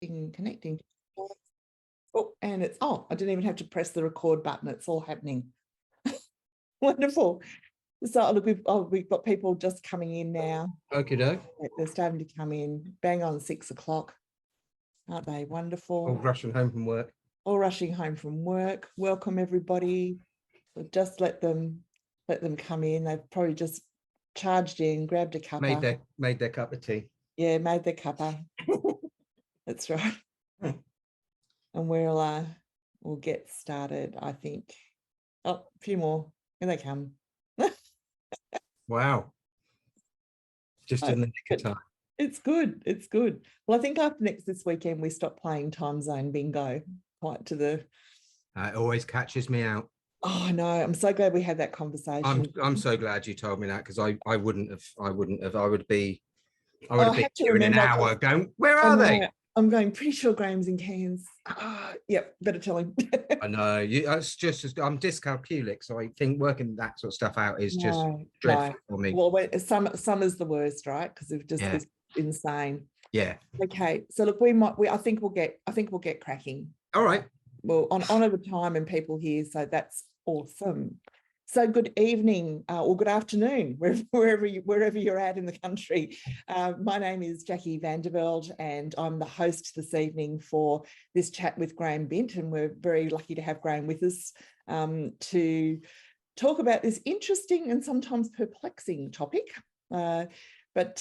Connecting. Oh, and it's, oh, I didn't even have to press the record button. It's all happening. Wonderful. So look, we've got people just coming in now. Okay, doke. They're starting to come in. Bang on 6 o'clock. Aren't they wonderful? All rushing home from work. All rushing home from work. Welcome everybody. So just let them come in. They've probably just charged in, grabbed a cuppa. Made their cup of tea. Yeah, made their cuppa. That's right. And we'll get started, I think. Oh, a few more. Here they come. Wow. Just in the nick of time. It's good. It's good. Well, I think after this weekend, we stop playing time zone bingo quite to the... It always catches me out. Oh, no, I'm so glad we had that conversation. I'm so glad you told me that, because I wouldn't have. I would be here in an hour going, where are they? I'm going, pretty sure Graeme's in Cairns. Yep, better tell him. I know. It's just, I'm dyscalculic, so I think working that sort of stuff out is just dreadful for me. Well, summer's the worst, right? Because it's just it's insane. Yeah. Okay, so look, I think we'll get cracking. All right. Well, on honour the time and people here, so that's awesome. So good evening or good afternoon, wherever you're at in the country. My name is Jackie Vanderveld, and I'm the host this evening for this chat with Graeme Bint, and we're very lucky to have Graeme with us to talk about this interesting and sometimes perplexing topic. But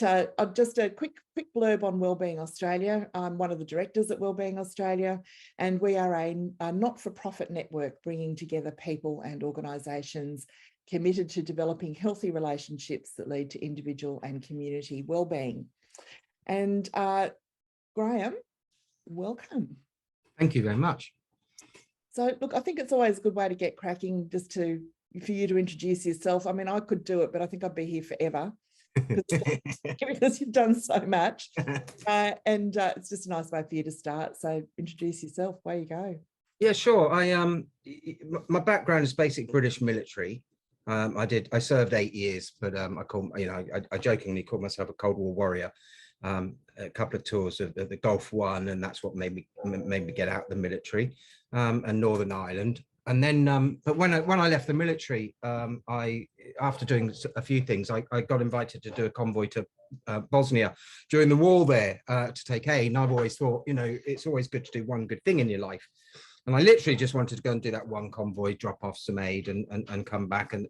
just a quick blurb on Wellbeing Australia. I'm one of the directors at Wellbeing Australia, and we are a not-for-profit network bringing together people and organisations committed to developing healthy relationships that lead to individual and community wellbeing. And Graeme, welcome. Thank you very much. So look, I think it's always a good way to get cracking, just for you to introduce yourself. I mean, I could do it, but I think I'd be here forever. Because you've done so much, and it's just a nice way for you to start. So introduce yourself. Where you go? Yeah, sure. My background is basic British military. I served 8 years, but I jokingly called myself a Cold War warrior. A couple of tours of the Gulf One, and that's what made me get out of the military, and Northern Ireland. And then, but when I left the military, after doing a few things, I got invited to do a convoy to Bosnia during the war there to take aid. And I've always thought, it's always good to do one good thing in your life. And I literally just wanted to go and do that one convoy, drop off some aid, and come back and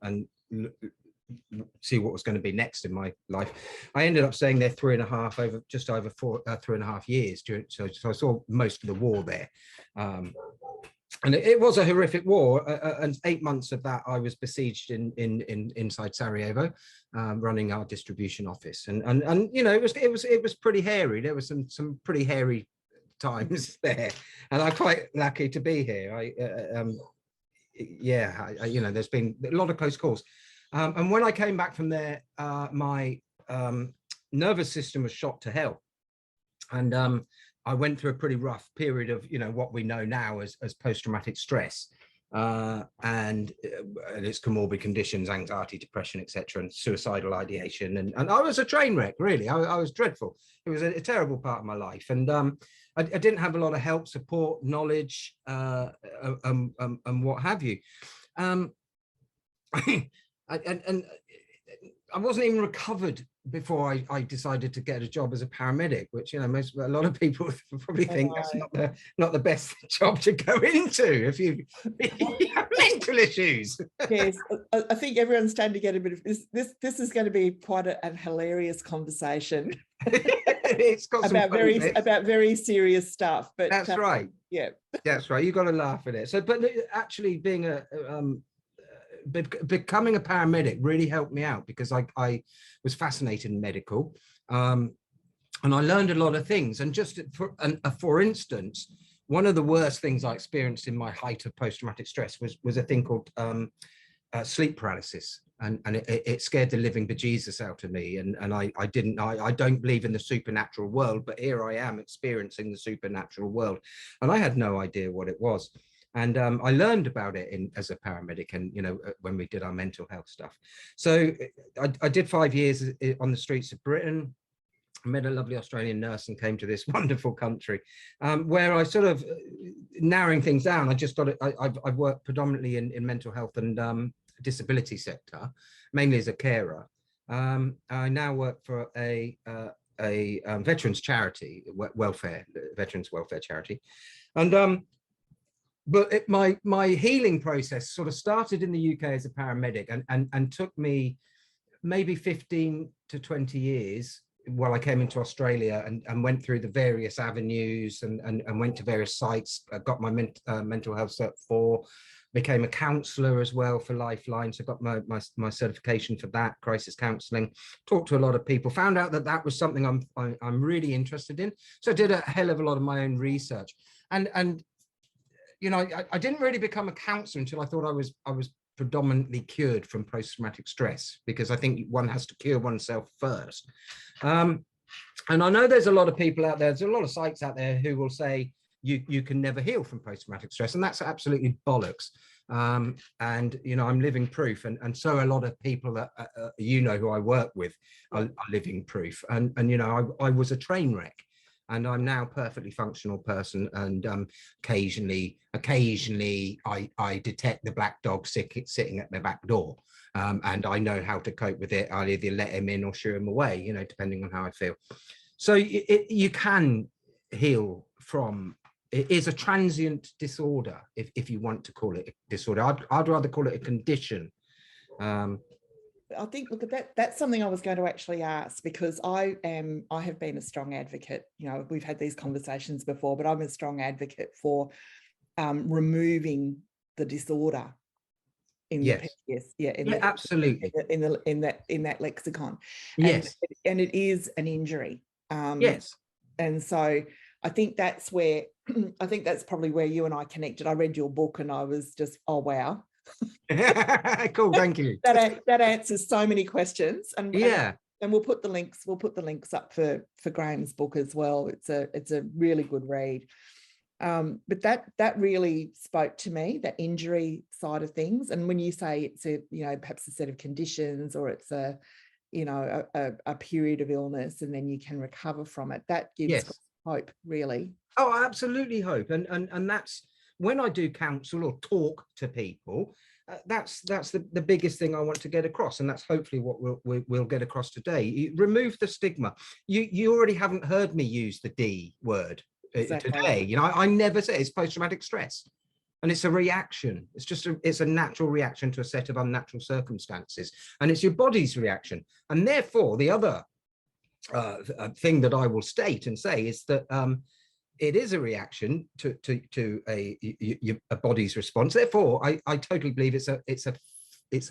see what was going to be next in my life. I ended up staying there 3.5 years. So I saw most of the war there. And it was a horrific war, and 8 months of that I was besieged inside Sarajevo, running our distribution office, and it was pretty hairy. There was some pretty hairy times there, and I'm quite lucky to be here. There's been a lot of close calls, and when I came back from there, my nervous system was shot to hell, and I went through a pretty rough period of, what we know now as post-traumatic stress, and its comorbid conditions, anxiety, depression, etc., and suicidal ideation. And I was a train wreck, really. I was dreadful. It was a terrible part of my life. And I didn't have a lot of help, support, knowledge, and what have you. And I wasn't even recovered before I decided to get a job as a paramedic, which a lot of people probably think that's not the best job to go into if you have mental issues. Yes, I think everyone's starting to get a bit of this. This is going to be quite a hilarious conversation. It's got about very serious stuff, but that's right. Yeah, that's right. You got to laugh at it. So, but actually, being becoming a paramedic really helped me out, because I was fascinated in medical, and I learned a lot of things. And just for instance, one of the worst things I experienced in my height of post-traumatic stress was a thing called sleep paralysis, and it scared the living bejesus out of me. And I don't believe in the supernatural world, but here I am experiencing the supernatural world, and I had no idea what it was. And I learned about it as a paramedic, and when we did our mental health stuff. So I did 5 years on the streets of Britain, I met a lovely Australian nurse and came to this wonderful country, where I sort of, narrowing things down, I just thought I've worked predominantly in mental health and disability sector, mainly as a carer. I now work for a veterans charity, veterans welfare charity, and but my healing process sort of started in the UK as a paramedic, and took me maybe 15 to 20 years while I came into Australia and went through the various avenues and went to various sites. I got my mental health cert 4, became a counsellor as well for Lifeline. So I got my certification for that, crisis counselling, talked to a lot of people, found out that that was something I'm really interested in. So I did a hell of a lot of my own research. And you know, I didn't really become a counsellor until I thought I was predominantly cured from post-traumatic stress, because I think one has to cure oneself first. And I know there's a lot of people out there, there's a lot of sites out there who will say you can never heal from post-traumatic stress, and that's absolutely bollocks. And you know, I'm living proof, and so a lot of people that you know who I work with are living proof. And you know, I was a train wreck, and I'm now a perfectly functional person. And occasionally I detect the black dog sitting at my back door, and I know how to cope with it. I'll either let him in or shoo him away, you know, depending on how I feel. So you can heal from. It is a transient disorder, if you want to call it a disorder. I'd rather call it a condition. I think, look, that's something I was going to actually ask, because I have been a strong advocate. You know, we've had these conversations before, but I'm a strong advocate for removing the disorder in Yes. the PTS, Absolutely, in that lexicon. yes, and it is an injury. yes, and so I think that's where I think that's probably where you and I connected. I read your book and I was just, oh wow. cool, thank you. That answers so many questions. And Yeah, and we'll put the links up for Graeme's book as well. It's a really good read. But that really spoke to me, that injury side of things. And when you say it's a, you know, perhaps a set of conditions, or it's a, you know, a period of illness and then you can recover from it, that gives yes. hope, really. Oh, absolutely hope. And that's when I do counsel or talk to people, that's the biggest thing I want to get across, and that's hopefully what we'll get across today. You remove the stigma. You already haven't heard me use the D word today. You know, I never say it's post-traumatic stress, and it's a reaction. It's just it's a natural reaction to a set of unnatural circumstances, and it's your body's reaction. And therefore, the other thing that I will state and say is that it is a reaction to a body's response. Therefore, I totally believe it's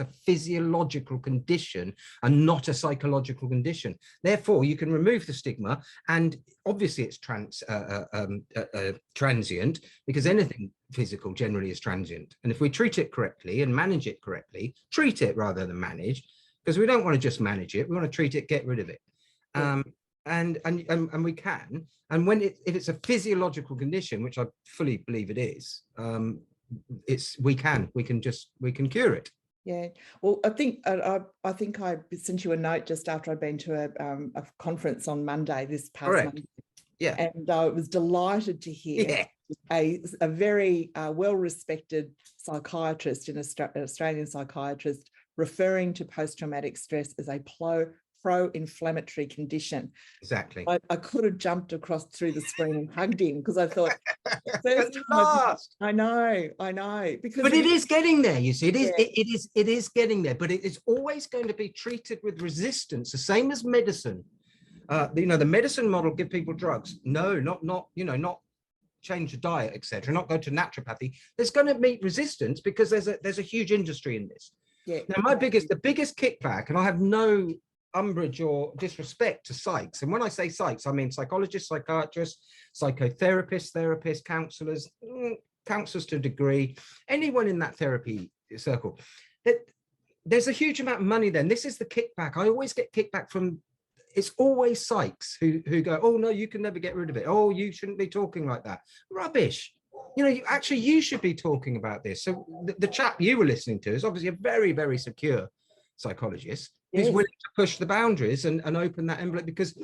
a physiological condition and not a psychological condition. Therefore, you can remove the stigma, and obviously it's transient, because anything physical generally is transient. And if we treat it correctly and manage it correctly, treat it rather than manage, because we don't want to just manage it, we want to treat it, get rid of it. And we can. And when if it's a physiological condition, which I fully believe it is, we can cure it. Yeah. Well, I think I sent you a note just after I'd been to a conference on Monday, this past Monday. Yeah. And I was delighted to hear a very well-respected psychiatrist, an Australian psychiatrist, referring to post-traumatic stress as a pro-inflammatory condition. Exactly. I could have jumped across through the screen and hugged him, because I thought, I know, because but it is getting there. You see, it is getting there, but it is always going to be treated with resistance, the same as medicine. You know, the medicine model, give people drugs. No, not change the diet, etc. Not go to naturopathy. There's going to meet resistance, because there's a huge industry in this. Yeah. Now, the biggest kickback, and I have no umbrage or disrespect to psychs, and when I say psychs, I mean psychologists, psychiatrists, psychotherapists, therapists, counselors to a degree, anyone in that therapy circle, that there's a huge amount of money there. And this is the kickback. I always get kickback from, it's always psychs who go, oh no, you can never get rid of it, oh, you shouldn't be talking like that. Rubbish. You know, you should be talking about this. So the chap you were listening to is obviously a very, very secure psychologist, who's willing to push the boundaries and open that envelope, because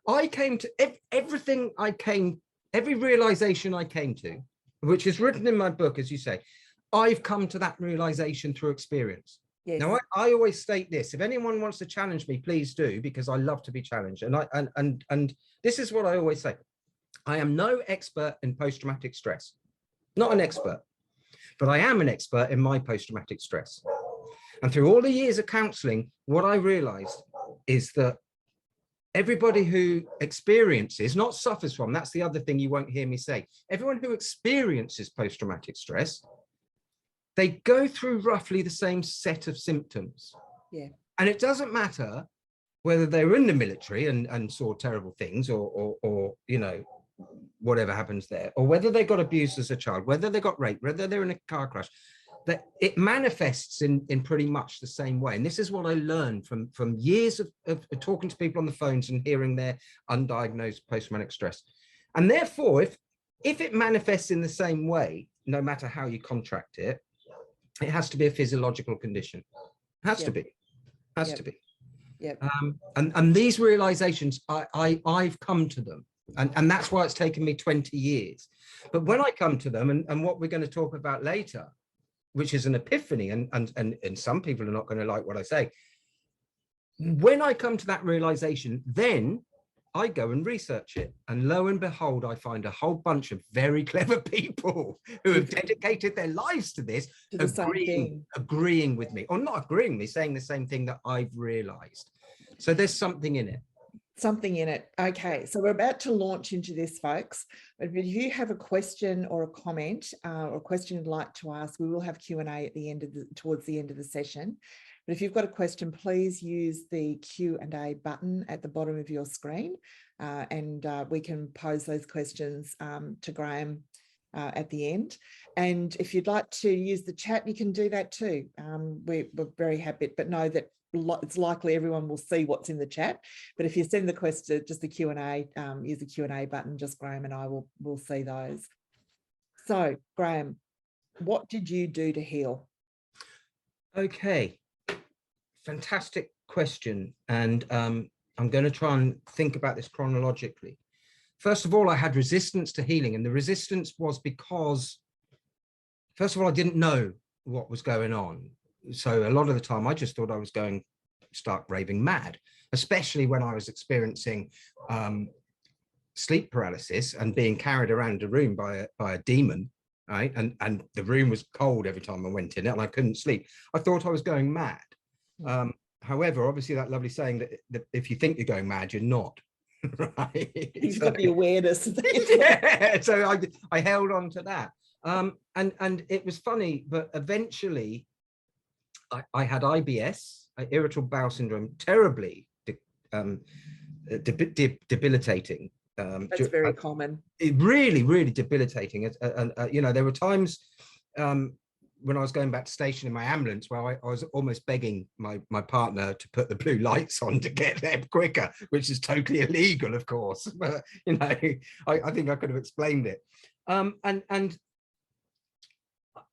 I came to everything every realization I came to, which is written in my book, as you say, I've come to that realization through experience. Yes. Now, I always state this: if anyone wants to challenge me, please do, because I love to be challenged. And this is what I always say: I am no expert in post-traumatic stress, not an expert, but I am an expert in my post-traumatic stress. And through all the years of counseling, what I realized is that everybody who experiences, not suffers from, that's the other thing you won't hear me say, everyone who experiences post-traumatic stress, they go through roughly the same set of symptoms. Yeah. And it doesn't matter whether they were in the military and saw terrible things, or you know, whatever happens there, or whether they got abused as a child, whether they got raped, whether they're in a car crash, that it manifests in pretty much the same way. And this is what I learned from years of talking to people on the phones and hearing their undiagnosed post-traumatic stress. And therefore, if it manifests in the same way, no matter how you contract it, it has to be a physiological condition. It has to be. Has to be. Yep. And these realizations, I've come to them. And that's why it's taken me 20 years. But when I come to them, and what we're going to talk about later, which is an epiphany, and some people are not going to like what I say. When I come to that realization, then I go and research it. And lo and behold, I find a whole bunch of very clever people who have dedicated their lives to this, agreeing with me, or not agreeing with me, saying the same thing that I've realized. So there's something in it. Something in it. Okay, so we're about to launch into this, folks. But if you have a question or a comment or a question you'd like to ask, we will have Q&A at the end of towards the end of the session. But if you've got a question, please use the Q&A button at the bottom of your screen, and we can pose those questions to Graeme at the end. And if you'd like to use the chat, you can do that too. We're very happy, but know that it's likely everyone will see what's in the chat. But if you send the question, just the Q&A, use the Q&A button, just Graeme and I will see those. So, Graeme, what did you do to heal? Okay, fantastic question. And I'm going to try and think about this chronologically. First of all, I had resistance to healing, and the resistance was because, first of all, I didn't know what was going on. So a lot of the time I just thought I was going stark raving mad, especially when I was experiencing sleep paralysis and being carried around a room by a demon, right? And the room was cold every time I went in it and I couldn't sleep. I thought I was going mad. However, obviously that lovely saying that if you think you're going mad, you're not. Right? You've got the awareness. Yeah, so I held on to that. And it was funny, but eventually I had IBS, irritable bowel syndrome, terribly debilitating. That's very common. It really, really debilitating. You know, there were times when I was going back to station in my ambulance where I was almost begging my partner to put the blue lights on to get there quicker, which is totally illegal, of course. But, you know, I think I could have explained it. And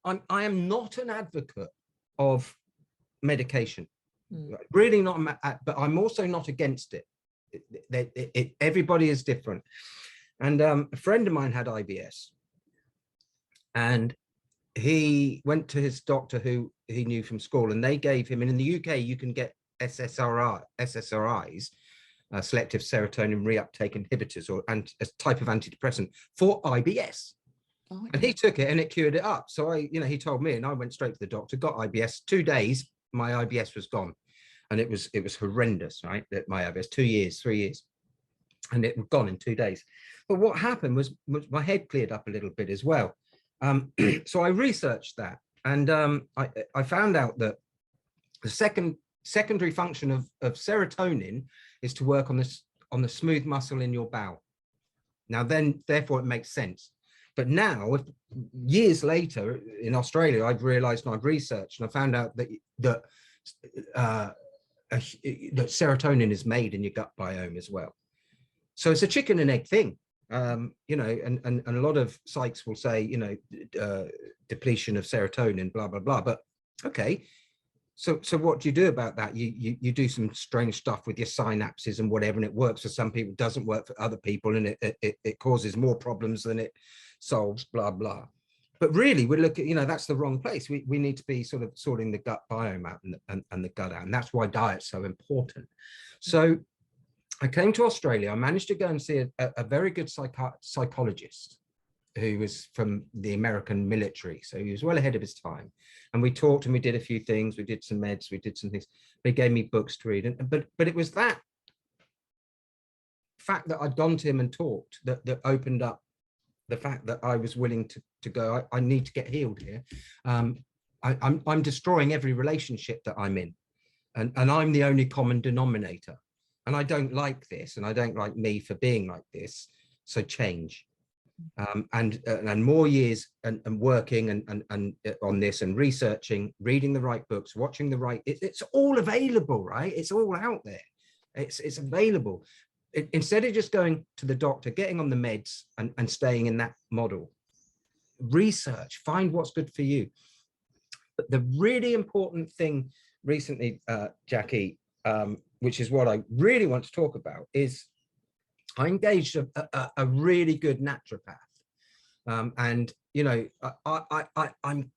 I am not an advocate of medication, really not, but I'm also not against it. Everybody is different. And a friend of mine had IBS, and he went to his doctor who he knew from school, and they gave him, and in the UK you can get SSRIs, selective serotonin reuptake inhibitors, or a type of antidepressant for IBS. Oh, okay. And he took it and it cured it up. So he told me, and I went straight to the doctor, got IBS. 2 days, my IBS was gone. And it was horrendous, right? That my IBS, 2 years, 3 years, and it was gone in 2 days. But what happened was my head cleared up a little bit as well. So I researched that, and I found out that the secondary function of serotonin is to work on the smooth muscle in your bowel. Now therefore it makes sense. But now, years later in Australia, I've realized, and I've researched, and I found out that serotonin is made in your gut biome as well. So it's a chicken and egg thing, you know, and a lot of psychs will say, you know, depletion of serotonin, blah, blah, blah. But okay, So what do you do about that? You do some strange stuff with your synapses and whatever, and it works for some people, doesn't work for other people, and it causes more problems than it solves, blah, blah. But really, we're looking, you know, that's the wrong place. We need to be sort of sorting the gut biome out and the gut out. And that's why diet's so important. So I came to Australia. I managed to go and see a very good psychologist who was from the American military. So he was well ahead of his time. And we talked and we did a few things. We did some meds, we did some things. They gave me books to read. But it was that fact that I'd gone to him and talked that opened up the fact that I was willing to go, I need to get healed here. I'm destroying every relationship that I'm in. And I'm the only common denominator. And I don't like this. And I don't like me for being like this. So change. And more years and working and on this and researching, reading the right books, watching the right, it's all available, right? It's all out there. It's available. Instead of just going to the doctor, getting on the meds and staying in that model, research, find what's good for you. But the really important thing recently, Jackie, which is what I really want to talk about, is I engaged a really good naturopath. And, you know, I'm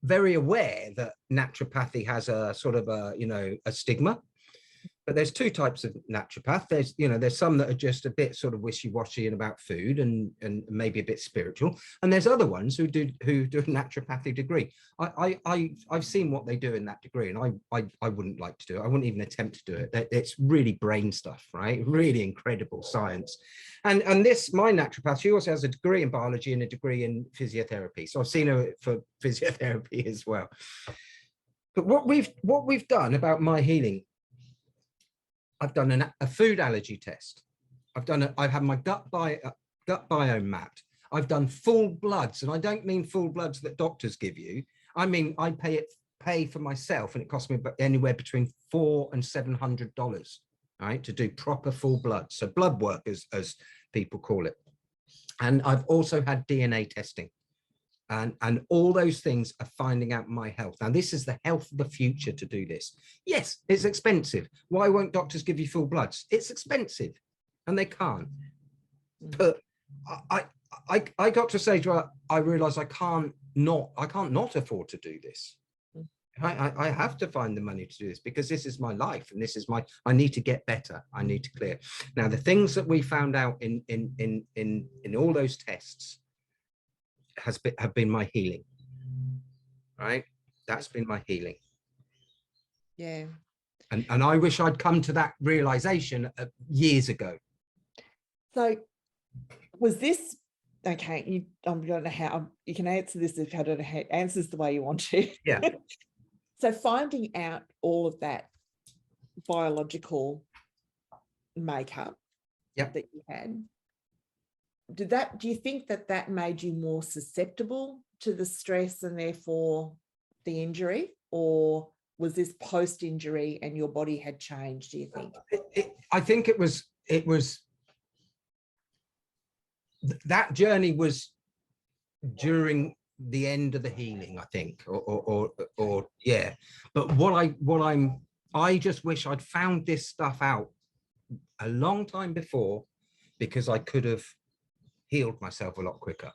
very aware that naturopathy has a sort of a, you know, a stigma. But there's two types of naturopath. There's, you know, there's some that are just a bit sort of wishy-washy and about food and maybe a bit spiritual. And there's other ones who do a naturopathy degree. I've seen what they do in that degree, and I wouldn't like to do it. I wouldn't even attempt to do it. It's really brain stuff, right? Really incredible science. And my naturopath, she also has a degree in biology and a degree in physiotherapy. So I've seen her for physiotherapy as well. But what we've done about my healing, I've done a food allergy test. I've had my gut biome mapped. I've done full bloods, and I don't mean full bloods that doctors give you. I mean, I pay for myself, and it costs me anywhere between $400 and $700, right, to do proper full blood. So blood work, as people call it. And I've also had DNA testing. And all those things are finding out my health. Now, this is the health of the future to do this. Yes, it's expensive. Why won't doctors give you full bloods? It's expensive, and they can't. But I got to a stage where I realized I can't not afford to do this. I have to find the money to do this, because this is my life, and this is I need to get better. I need to clear. Now, the things that we found out in all those tests have been my healing, right? That's been my healing. Yeah. And I wish I'd come to that realization years ago. So was this, okay, I don't know how, you can answer this if I don't know how, answers the way you want to. Yeah. So finding out all of that biological makeup that you had, do you think that made you more susceptible to the stress and therefore the injury, or was this post-injury and your body had changed, do you think? I think it was that journey was during the end of the healing, I think, or yeah. But I just wish I'd found this stuff out a long time before, because I could have healed myself a lot quicker.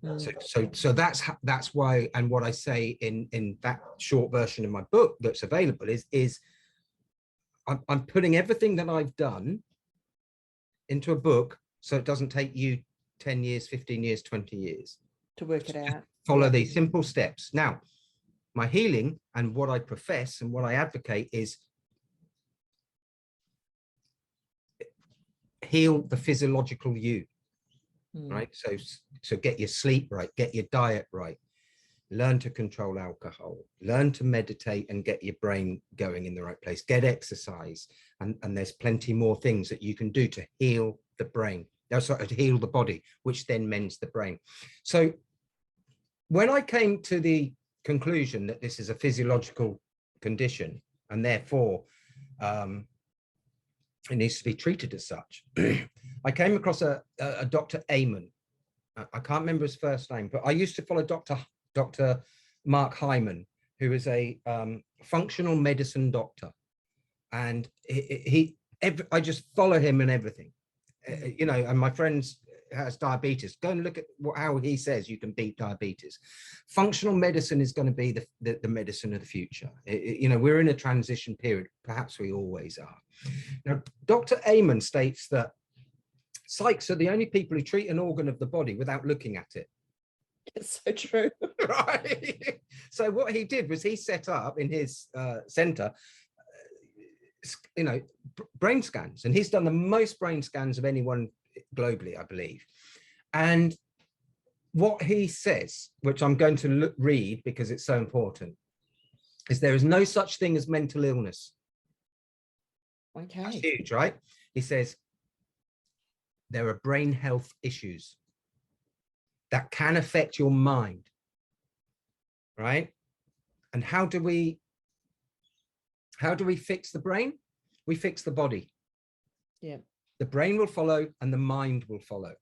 So that's why, and what I say in that short version of my book that's available is I'm putting everything that I've done into a book, so it doesn't take you 10 years, 15 years, 20 years to work it out. Follow these simple steps. Now, my healing and what I profess and what I advocate is heal the physiological you. Right, so get your sleep right, get your diet right, learn to control alcohol, learn to meditate and get your brain going in the right place, get exercise, and there's plenty more things that you can do to heal the brain, to heal the body, which then mends the brain. So when I came to the conclusion that this is a physiological condition and therefore it needs to be treated as such, I came across a Dr. Amen. I can't remember his first name, but I used to follow Dr. Mark Hyman, who is a functional medicine doctor, and I just follow him and everything, you know. And my friends has diabetes. Go and look at how he says you can beat diabetes. Functional medicine is going to be the medicine of the future. You know, we're in a transition period. Perhaps we always are. Now, Dr. Amen states that psychs are the only people who treat an organ of the body without looking at it. It's so true. Right. So what he did was he set up in his center, you know, brain scans, and he's done the most brain scans of anyone globally, I believe. And what he says, which I'm going to read because it's so important, is there is no such thing as mental illness. Okay. That's huge, right? He says there are brain health issues that can affect your mind, right? And how do we fix the brain? We fix the body. Yeah. The brain will follow and the mind will follow.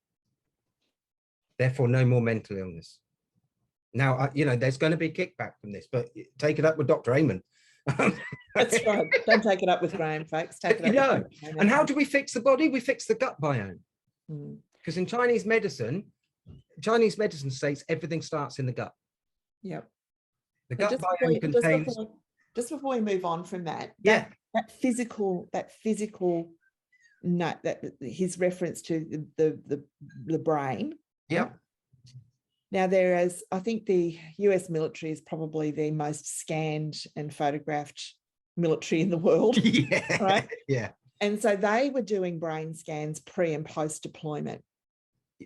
Therefore, no more mental illness. Now, you know, there's going to be kickback from this, but take it up with Dr. Amen. That's right. Don't take it up with Graeme, folks. Take it up with Graeme. And how do we fix the body? We fix the gut biome. Mm. Because in Chinese medicine states everything starts in the gut. Yep. The gut biome contains. Just before we move on from that, that physical note, that his reference to the brain. Yeah. Now, I think the US military is probably the most scanned and photographed military in the world. Yeah. Right. Yeah. And so they were doing brain scans pre and post deployment.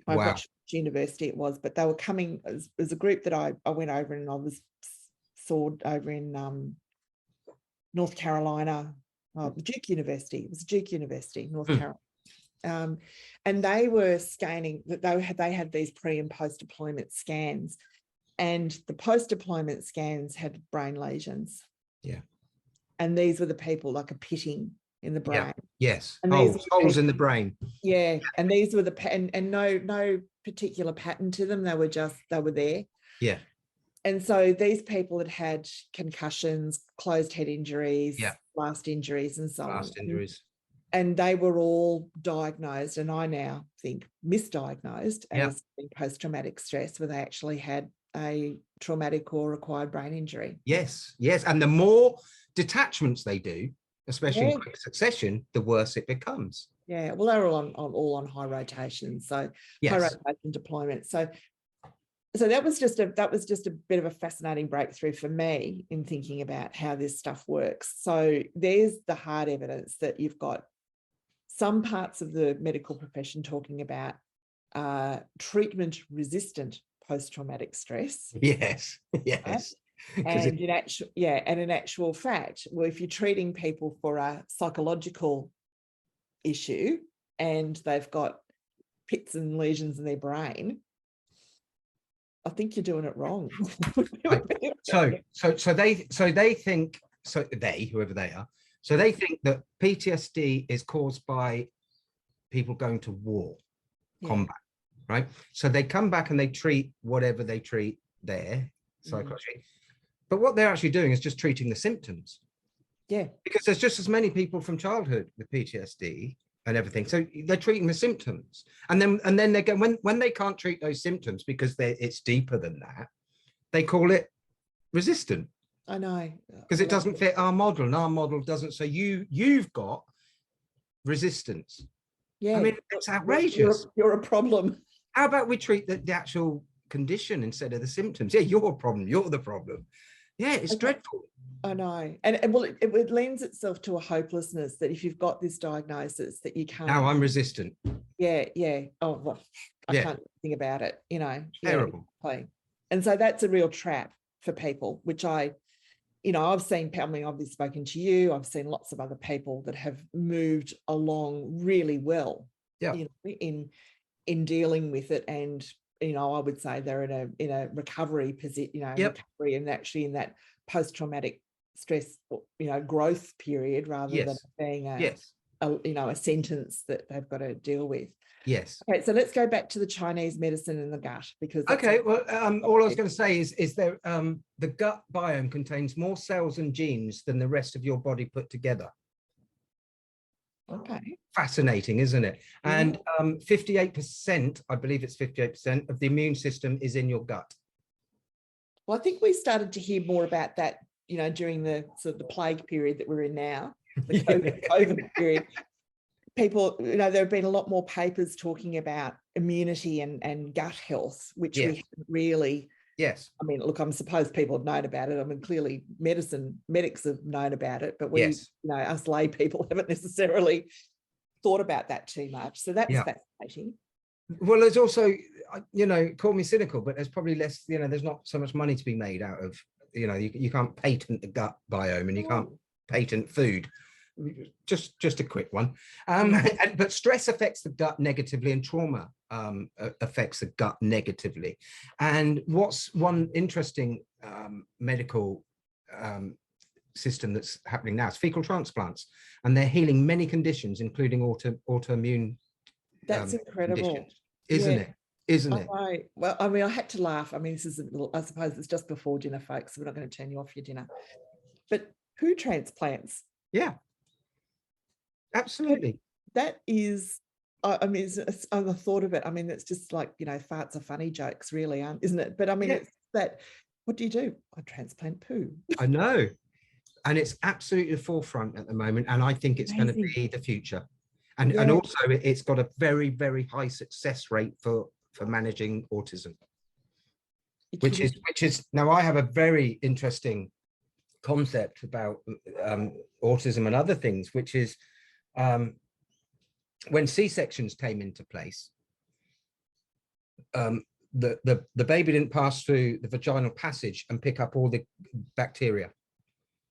I Wow. watched which university it was, but they were coming as a group that I went over, and I saw over in North Carolina, Duke University. It was Duke University, North Carolina. And they were scanning that they had these pre and post deployment scans, and the post deployment scans had brain lesions. Yeah. And these were the people like a pitting in the brain. Yeah. Yes. And holes in the brain. Yeah. And these were and no particular pattern to them. They were there. Yeah. And so these people had concussions, closed head injuries, blast injuries, and so on. Blast injuries. And they were all diagnosed, and I now think misdiagnosed as post-traumatic stress, where they actually had a traumatic or acquired brain injury. Yes, yes. And the more detachments they do, especially in quick succession, the worse it becomes. Yeah, well, they're all on high rotation, so high rotation deployment. So that was just a bit of a fascinating breakthrough for me in thinking about how this stuff works. So there's the hard evidence that you've got some parts of the medical profession talking about treatment-resistant post-traumatic stress. Yes, yes. Right? And in actual fact, well, if you're treating people for a psychological issue and they've got pits and lesions in their brain, I think you're doing it wrong. So they think, whoever they are, so they think that PTSD is caused by people going to war, combat, right? So they come back and they treat whatever they treat there, psychology. But what they're actually doing is just treating the symptoms. Yeah. Because there's just as many people from childhood with PTSD and everything. So they're treating the symptoms. And then they go, when they can't treat those symptoms because it's deeper than that, they call it resistant. I know. Because it doesn't fit our model, and our model doesn't. So you've got resistance. Yeah. I mean, it's outrageous. You're a problem. How about we treat the actual condition instead of the symptoms? Yeah, you're a problem. You're the problem. Yeah, it's dreadful. I know. And well, it lends itself to a hopelessness that if you've got this diagnosis that you can't. Now I'm resistant. Yeah, yeah. Oh, well, I can't think about it, you know. Terrible. Yeah, and so that's a real trap for people, which I've spoken to you, I've seen lots of other people that have moved along really well, in dealing with it. And, I would say they're in a recovery position, recovery, and actually in that post-traumatic stress, growth period rather than being a sentence that they've got to deal with. Yes. Okay, so let's go back to the Chinese medicine in the gut, because Okay, well, all I was going to say is there the gut biome contains more cells and genes than the rest of your body put together. okay. Fascinating, isn't it? Yeah. And 58%, I believe it's 58% of the immune system is in your gut. Well, I think we started to hear more about that, during the sort of the plague period that we're in now, the COVID period. People, there have been a lot more papers talking about immunity and gut health, which we haven't really. Yes. I mean, look, I suppose people have known about it. I mean, clearly medics have known about it, but we, us lay people haven't necessarily thought about that too much. So that's fascinating. Well, there's also, call me cynical, but there's probably less, there's not so much money to be made out of, you can't patent the gut biome and you can't patent food. Just a quick one. But stress affects the gut negatively and trauma affects the gut negatively. And what's one interesting medical system that's happening now is fecal transplants, and they're healing many conditions, including autoimmune. That's incredible, isn't it? Isn't it? Right. Well, I mean, I had to laugh. I mean, this is I suppose it's just before dinner, folks, so we're not going to turn you off your dinner. But poo transplants. Yeah. Absolutely. That is, I mean, on the thought of it, I mean, it's just like, farts are funny jokes, really, isn't it? But I mean, it's that, what do you do? I transplant poo. I know. And it's absolutely the forefront at the moment. And I think it's going to be the future. And also it's got a very, very high success rate for managing autism, which is now I have a very interesting concept about autism and other things, which is when C-sections came into place, the baby didn't pass through the vaginal passage and pick up all the bacteria.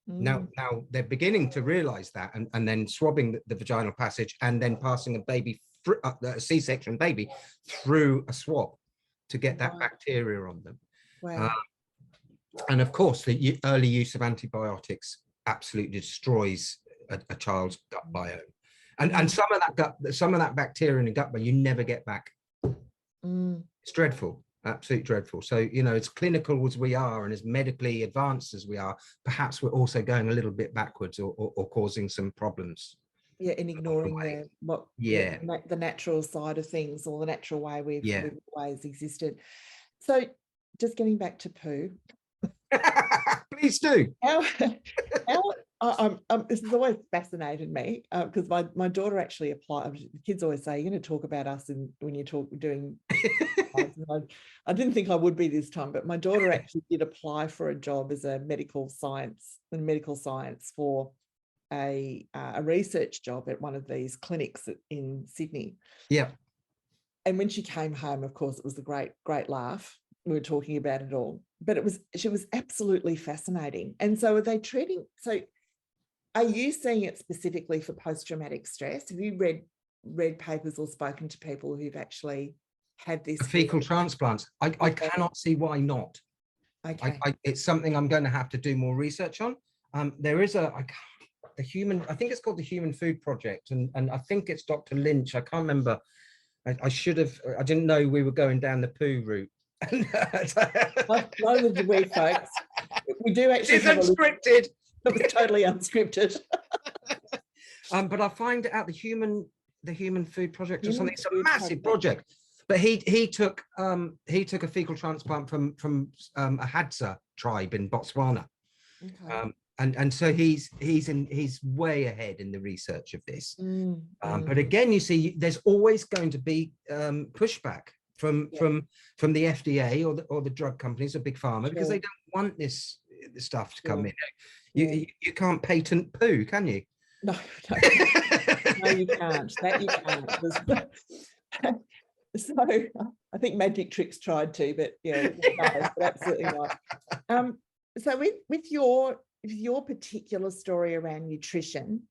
Now they're beginning to realize that, and then swabbing the vaginal passage and then passing a C-section baby through a swab to get that bacteria on them. Wow. And of course, the early use of antibiotics absolutely destroys a child's gut biome, and some of that bacteria in the gut biome you never get back. It's dreadful, absolutely dreadful. So as clinical as we are and as medically advanced as we are, perhaps we're also going a little bit backwards or causing some problems. Yeah, and ignoring the natural side of things, or the natural way we've always existed. So just getting back to poo. Please do. This has always fascinated me, because my daughter actually applied. The kids always say, you're going to talk about us when you talk doing. I didn't think I would be this time, but my daughter actually did apply for a job as a medical science for a research job at one of these clinics in Sydney. Yeah. And when she came home, of course, it was a great laugh. We were talking about it all, but she was absolutely fascinating. And so are you seeing it specifically for post-traumatic stress? Have you read papers or spoken to people who've actually had this fecal transplants? I cannot see why not. Okay. It's something I'm going to have to do more research on. There is I think it's called the Human Food Project, and I think it's Dr. Lynch. I can't remember. I didn't know we were going down the poo route. Neither did we, folks. We do actually. It's unscripted. It was totally unscripted. But I find out the Human Food Project or something. It's a massive project. But he took a fecal transplant from a Hadza tribe in Botswana. Okay. And so he's way ahead in the research of this. But again, you see, there's always going to be pushback from the FDA or the drug companies or big pharma, because they don't want this stuff to come in. You can't patent poo, can you? No, you can't. That you can't. So I think Magic Tricks tried to, but no, absolutely not. So with your particular story around nutrition,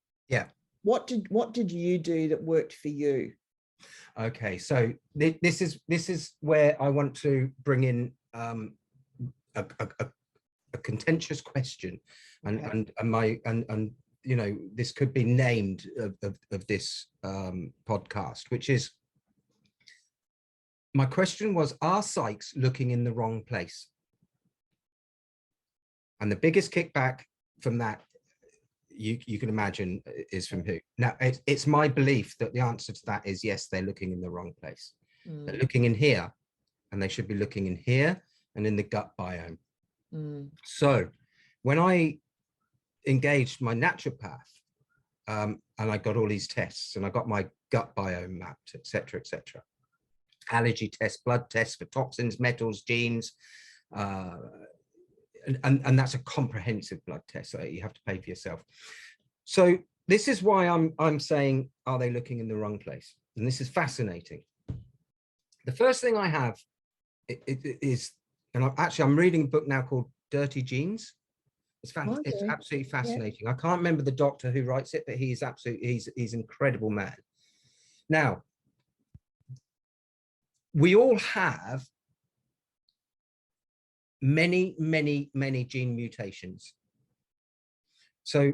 what did you do that worked for you? Okay, so this is where I want to bring in a contentious question, and you know, this could be named of this podcast, which is, my question was, are psychs looking in the wrong place? And the biggest kickback from that, you can imagine, is from who? Now, it's my belief that the answer to that is yes, they're looking in the wrong place. They're looking in here, and they should be looking in here and in the gut biome. So when I engaged my naturopath, and I got all these tests, and I got my gut biome mapped, etc., etc., allergy tests, blood tests for toxins, metals, genes, and that's a comprehensive blood test, so you have to pay for yourself. So this is why I'm saying, are they looking in the wrong place? And this is fascinating. The first thing I have is, and I'm reading a book now called Dirty Genes. It's absolutely fascinating. Yeah. I can't remember the doctor who writes it, but he's an incredible man. Now, we all have many gene mutations. So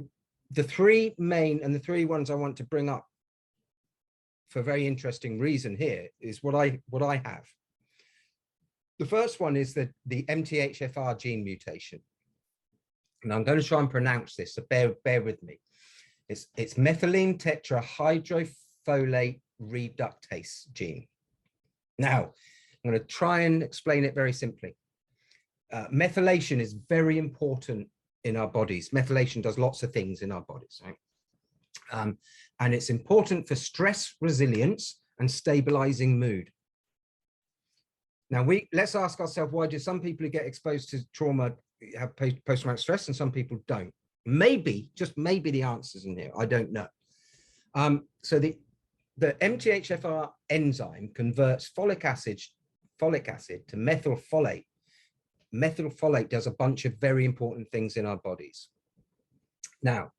the three main, and the three ones I want to bring up for a very interesting reason here, is what I have. The first one is the MTHFR gene mutation. And I'm going to try and pronounce this, so bear with me. It's methylene tetrahydrofolate reductase gene. Now, I'm going to try and explain it very simply. Methylation is very important in our bodies. Methylation does lots of things in our bodies, right? And it's important for stress resilience and stabilizing mood. Now, let's ask ourselves, why do some people who get exposed to trauma have post-traumatic stress and some people don't? Maybe, just maybe the answer's in here. I don't know. So the MTHFR enzyme converts folic acid to methylfolate. Methylfolate does a bunch of very important things in our bodies. Now,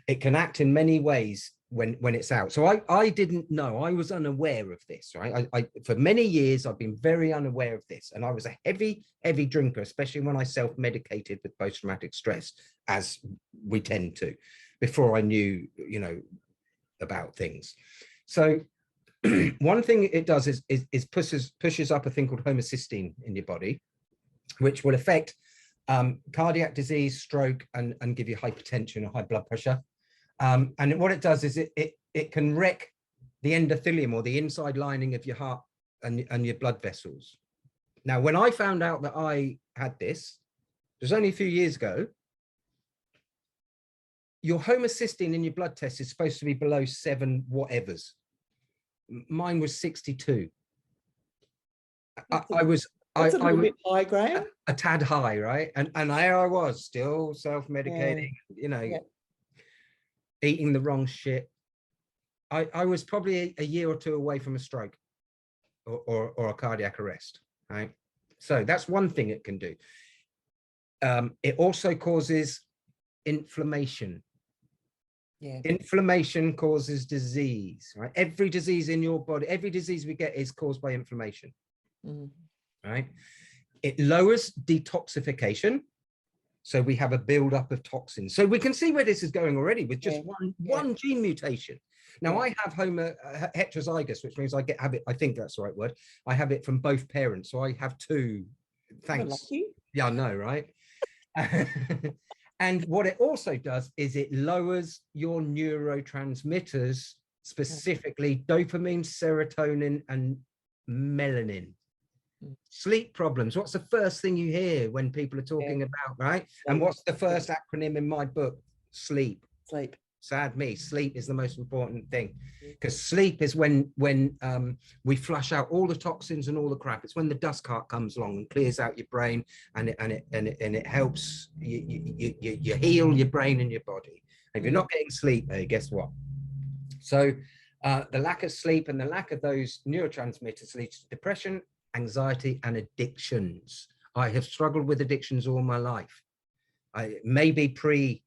it can act in many ways when it's out. So I didn't know, I was unaware of this, right? For many years, I've been very unaware of this. And I was a heavy drinker, especially when I self-medicated with post-traumatic stress, as we tend to, before I knew, you know, about things. So one thing it does is pushes up a thing called homocysteine in your body, which will affect cardiac disease, stroke, and give you hypertension or high blood pressure. And what it does is it can wreck the endothelium, or the inside lining of your heart and your blood vessels. Now, when I found out that I had this, it was only a few years ago, your homocysteine in your blood test is supposed to be below 7 whatevers. Mine was 62. I was a little bit high, Graeme. A tad high, right? And there I was, still self-medicating, you know, eating the wrong shit. I was probably a year or two away from a stroke or a cardiac arrest, right? So that's one thing it can do. It also causes inflammation. Yeah. Inflammation causes disease, right? Every disease in your body, every disease we get is caused by inflammation, right? It lowers detoxification. So we have a buildup of toxins. So we can see where this is going already with just one gene mutation. Now I have heterozygous, which means I think that's the right word. I have it from both parents. So I have two. Thanks. Yeah, I know, right? And what it also does is it lowers your neurotransmitters, specifically dopamine, serotonin, and melanin. Sleep problems. What's the first thing you hear when people are talking about, right? And what's the first acronym in my book? Sleep. Sleep. Sad me. Sleep is the most important thing, because sleep is when we flush out all the toxins and all the crap. It's when the dust cart comes along and clears out your brain, and it helps you heal your brain and your body. If you're not getting sleep, hey, guess what? So the lack of sleep and the lack of those neurotransmitters leads to depression, anxiety, and addictions. I have struggled with addictions all my life. Maybe pre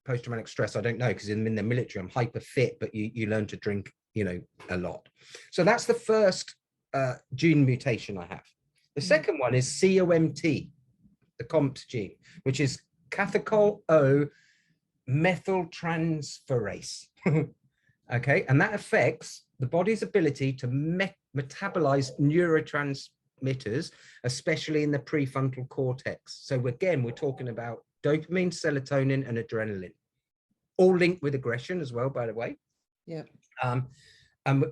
post-traumatic stress, I don't know, because in the military I'm hyper fit, but you learn to drink, you know, a lot. So that's the first gene mutation I have. The second one is COMT, the COMT gene, which is catechol O methyltransferase. Okay, and that affects the body's ability to metabolize neurotransmitters, especially in the prefrontal cortex. So again, we're talking about dopamine, serotonin, and adrenaline, all linked with aggression as well, by the way. Yeah.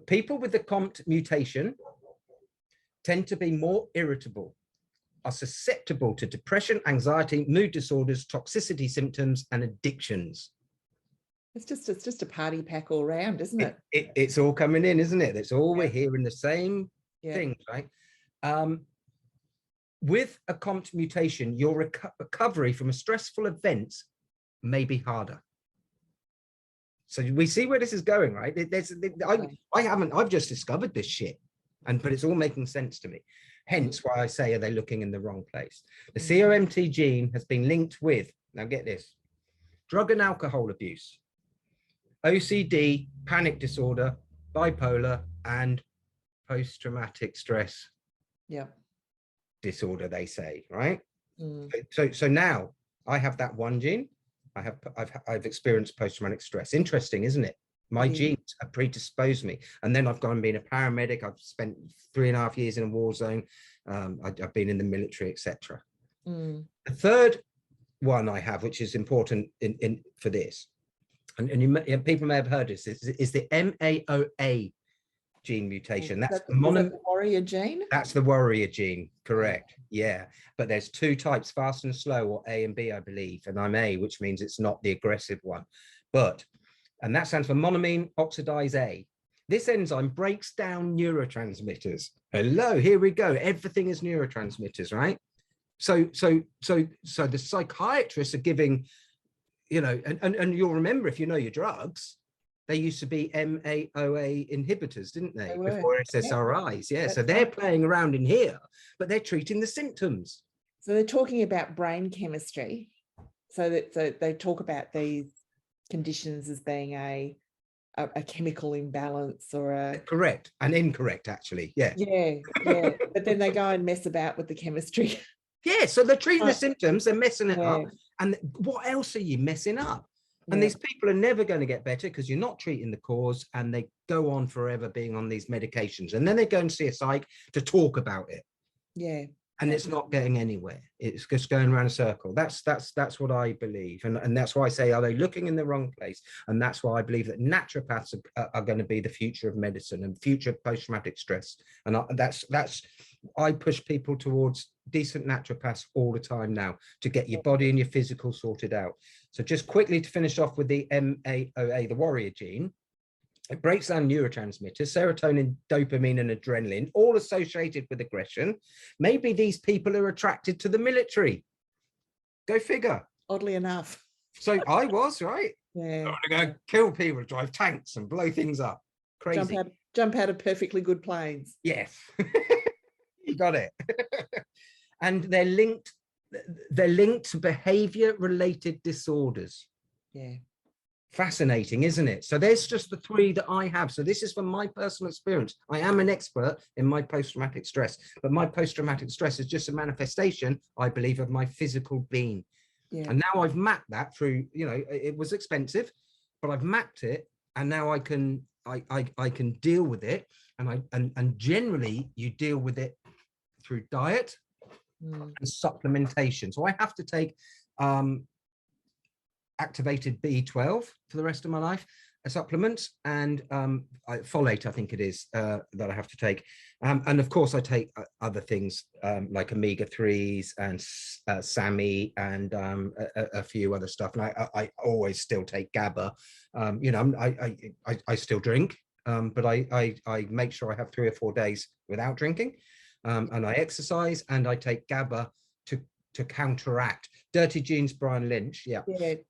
People with the COMT mutation tend to be more irritable, are susceptible to depression, anxiety, mood disorders, toxicity symptoms, and addictions. It's just a party pack all round, isn't it? It's all coming in, isn't it? It's all we're hearing the same things, right? With a COMT mutation, your recovery from a stressful event may be harder. So we see where this is going, right? I've just discovered this shit, but it's all making sense to me. Hence why I say, are they looking in the wrong place? The COMT gene has been linked with, now get this, drug and alcohol abuse, OCD, panic disorder, bipolar, and post-traumatic stress disorder, they say, right? So now I have that one gene. I've experienced post-traumatic stress. Interesting, isn't it? My genes have predisposed me. And then I've gone and been a paramedic. I've spent 3.5 years in a war zone. I've been in the military, etc. The third one I have, which is important for this, and people may have heard this, is the MAOA gene mutation. That's the warrior gene. That's the warrior gene, correct? Yeah, but there's two types, fast and slow, or A and B, I believe, and I'm A, which means it's not the aggressive one. And that stands for monoamine oxidase A. This enzyme breaks down neurotransmitters. Hello, here we go. Everything is neurotransmitters, right? So the psychiatrists are giving, and you'll remember, if you know your drugs, they used to be MAOA inhibitors, didn't they? Before SSRIs. Yeah. So they're playing around in here, but they're treating the symptoms. So they're talking about brain chemistry. So they talk about these conditions as being a chemical imbalance or a correct and incorrect, actually. Yeah. But then they go and mess about with the chemistry. Yeah, so they're treating the symptoms, they're messing it up. And what else are you messing up? And these people are never going to get better because you're not treating the cause, and they go on forever being on these medications. And then they go and see a psych to talk about it. Yeah. And it's not getting anywhere. It's just going around a circle. That's what I believe. And that's why I say, are they looking in the wrong place? And that's why I believe that naturopaths are going to be the future of medicine and future post-traumatic stress. And I push people towards decent naturopaths all the time now to get your body and your physical sorted out. So just quickly to finish off with the MAOA, the warrior gene, it breaks down neurotransmitters, serotonin, dopamine, and adrenaline, all associated with aggression. Maybe these people are attracted to the military. Go figure. Oddly enough. So I was, right? Yeah. I'm going to kill people, drive tanks and blow things up. Crazy. Jump out of perfectly good planes. Yes. You got it. And they're linked to behavior-related disorders. Yeah. Fascinating, isn't it? So there's just the three that I have. So this is from my personal experience. I am an expert in my post-traumatic stress, but my post-traumatic stress is just a manifestation, I believe, of my physical being. Yeah. And now I've mapped that through, it was expensive, but I've mapped it, and now I can deal with it. And generally you deal with it through diet and supplementation. So I have to take activated B12 for the rest of my life, a supplement, and folate, I think it is, that I have to take. And of course I take other things like omega-3s and SAMI and a few other stuff. And I always still take GABA. I still drink, but I make sure I have 3 or 4 days without drinking. And I exercise, and I take GABA to counteract. Dirty Genes, Brian Lynch. Yeah.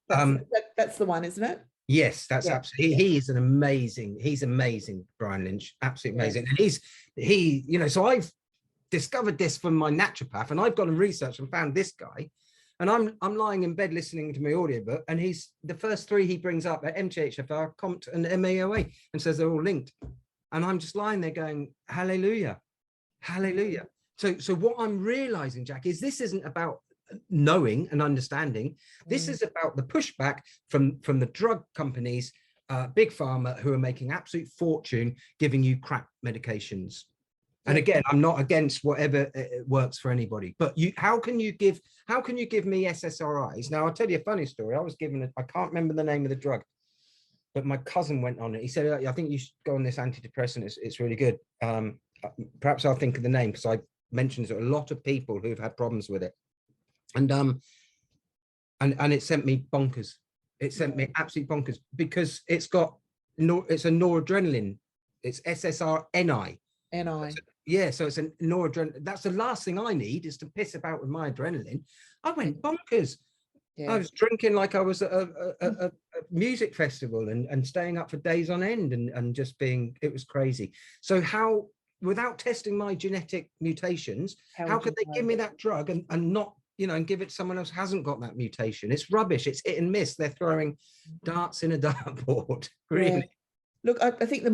That's the one, isn't it? Yes, that's absolutely. He's amazing, Brian Lynch. Absolutely amazing. And so I've discovered this from my naturopath, and I've gone and researched and found this guy. And I'm lying in bed listening to my audiobook, and he's the first 3 he brings up are MTHFR, COMT, and MAOA, and says they're all linked. And I'm just lying there going, hallelujah, hallelujah. So what I'm realizing, Jack, is this isn't about knowing and understanding. This is about the pushback from the drug companies, big pharma, who are making absolute fortune giving you crap medications. And again, I'm not against whatever works for anybody, but how can you give me SSRIs? Now, I'll tell you a funny story. I was given I can't remember the name of the drug, but my cousin went on it. He said, I think you should go on this antidepressant. It's really good. Perhaps I'll think of the name, because I mentioned a lot of people who've had problems with it. And it sent me bonkers. It sent me absolutely bonkers, because it's a noradrenaline. It's SSRNI. Yeah, so it's a noradrenaline. That's the last thing I need, is to piss about with my adrenaline. I went bonkers. Yeah. I was drinking like I was at a music festival and staying up for days on end and just it was crazy. So how, without testing my genetic mutations, how could they give me that drug and not, and give it to someone else who hasn't got that mutation? It's rubbish. It's hit and miss. They're throwing darts in a dartboard, really. Yeah. Look, I think the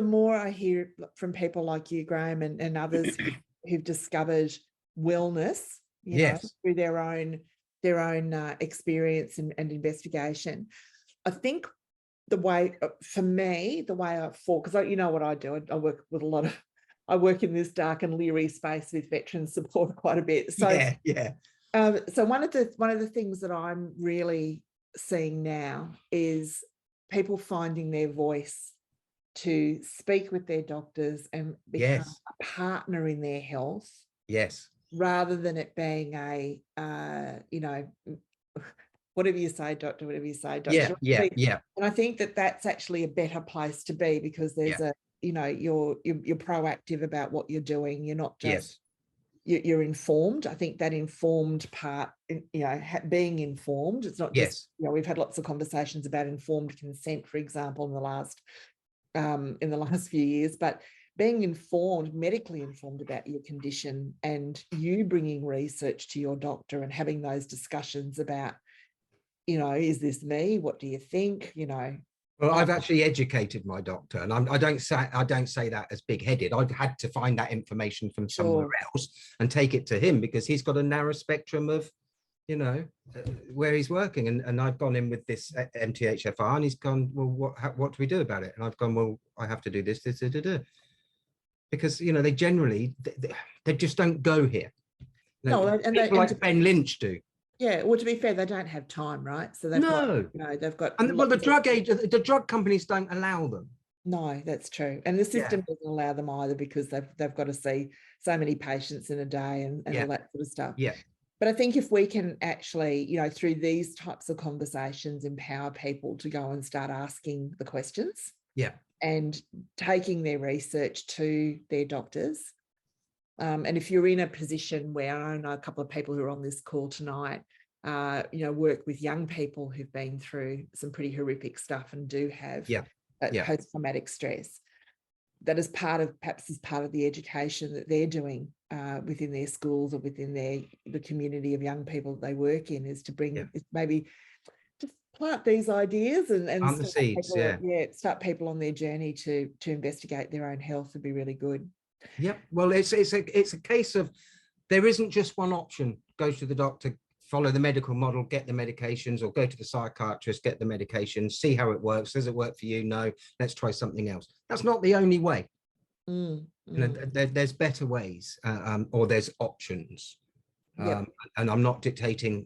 more I hear from people like you, Graeme, and others who've discovered wellness, through their own experience and investigation, I think the way I fall, because you know what I do, I work with I work in this dark and leery space with veteran support quite a bit. So yeah. So one of the things that I'm really seeing now is people finding their voice to speak with their doctors and become a partner in their health. Yes. Rather than it being whatever you say, doctor, whatever you say, doctor. Yeah. And I think that that's actually a better place to be, because there's you're proactive about what you're doing. You're not just, you're informed. I think that informed part, being informed, it's not just, we've had lots of conversations about informed consent, for example, in the last few years, but being informed, medically informed about your condition, and you bringing research to your doctor and having those discussions about, is this me? What do you think? Well, I've actually educated my doctor, and I don't say that as big-headed. I've had to find that information from somewhere else and take it to him, because he's got a narrow spectrum of, where he's working. And I've gone in with this MTHFR, and he's gone, well, what do we do about it? And I've gone, well, I have to do this. Because they generally they just don't go here. People like Ben Lynch do. Yeah, well, to be fair, they don't have time, right? So they've got the drug companies don't allow them. No, that's true, and the system doesn't allow them either, because they've got to see so many patients in a day and all that sort of stuff. Yeah. But I think if we can actually, through these types of conversations, empower people to go and start asking the questions. Yeah. And taking their research to their doctors. And if you're in a position where, I know a couple of people who are on this call tonight, work with young people who've been through some pretty horrific stuff and do have post-traumatic stress, that is part of the education that they're doing within their schools or within the community of young people that they work in, is to bring maybe just plant these ideas and plant the seeds, start people on their journey to investigate their own health would be really good. Yep. Well, it's a case of, there isn't just one option. Go to the doctor, follow the medical model, get the medications, or go to the psychiatrist, get the medications, see how it works. Does it work for you? No, let's try something else. That's not the only way. There's better ways, or there's options. And I'm not dictating,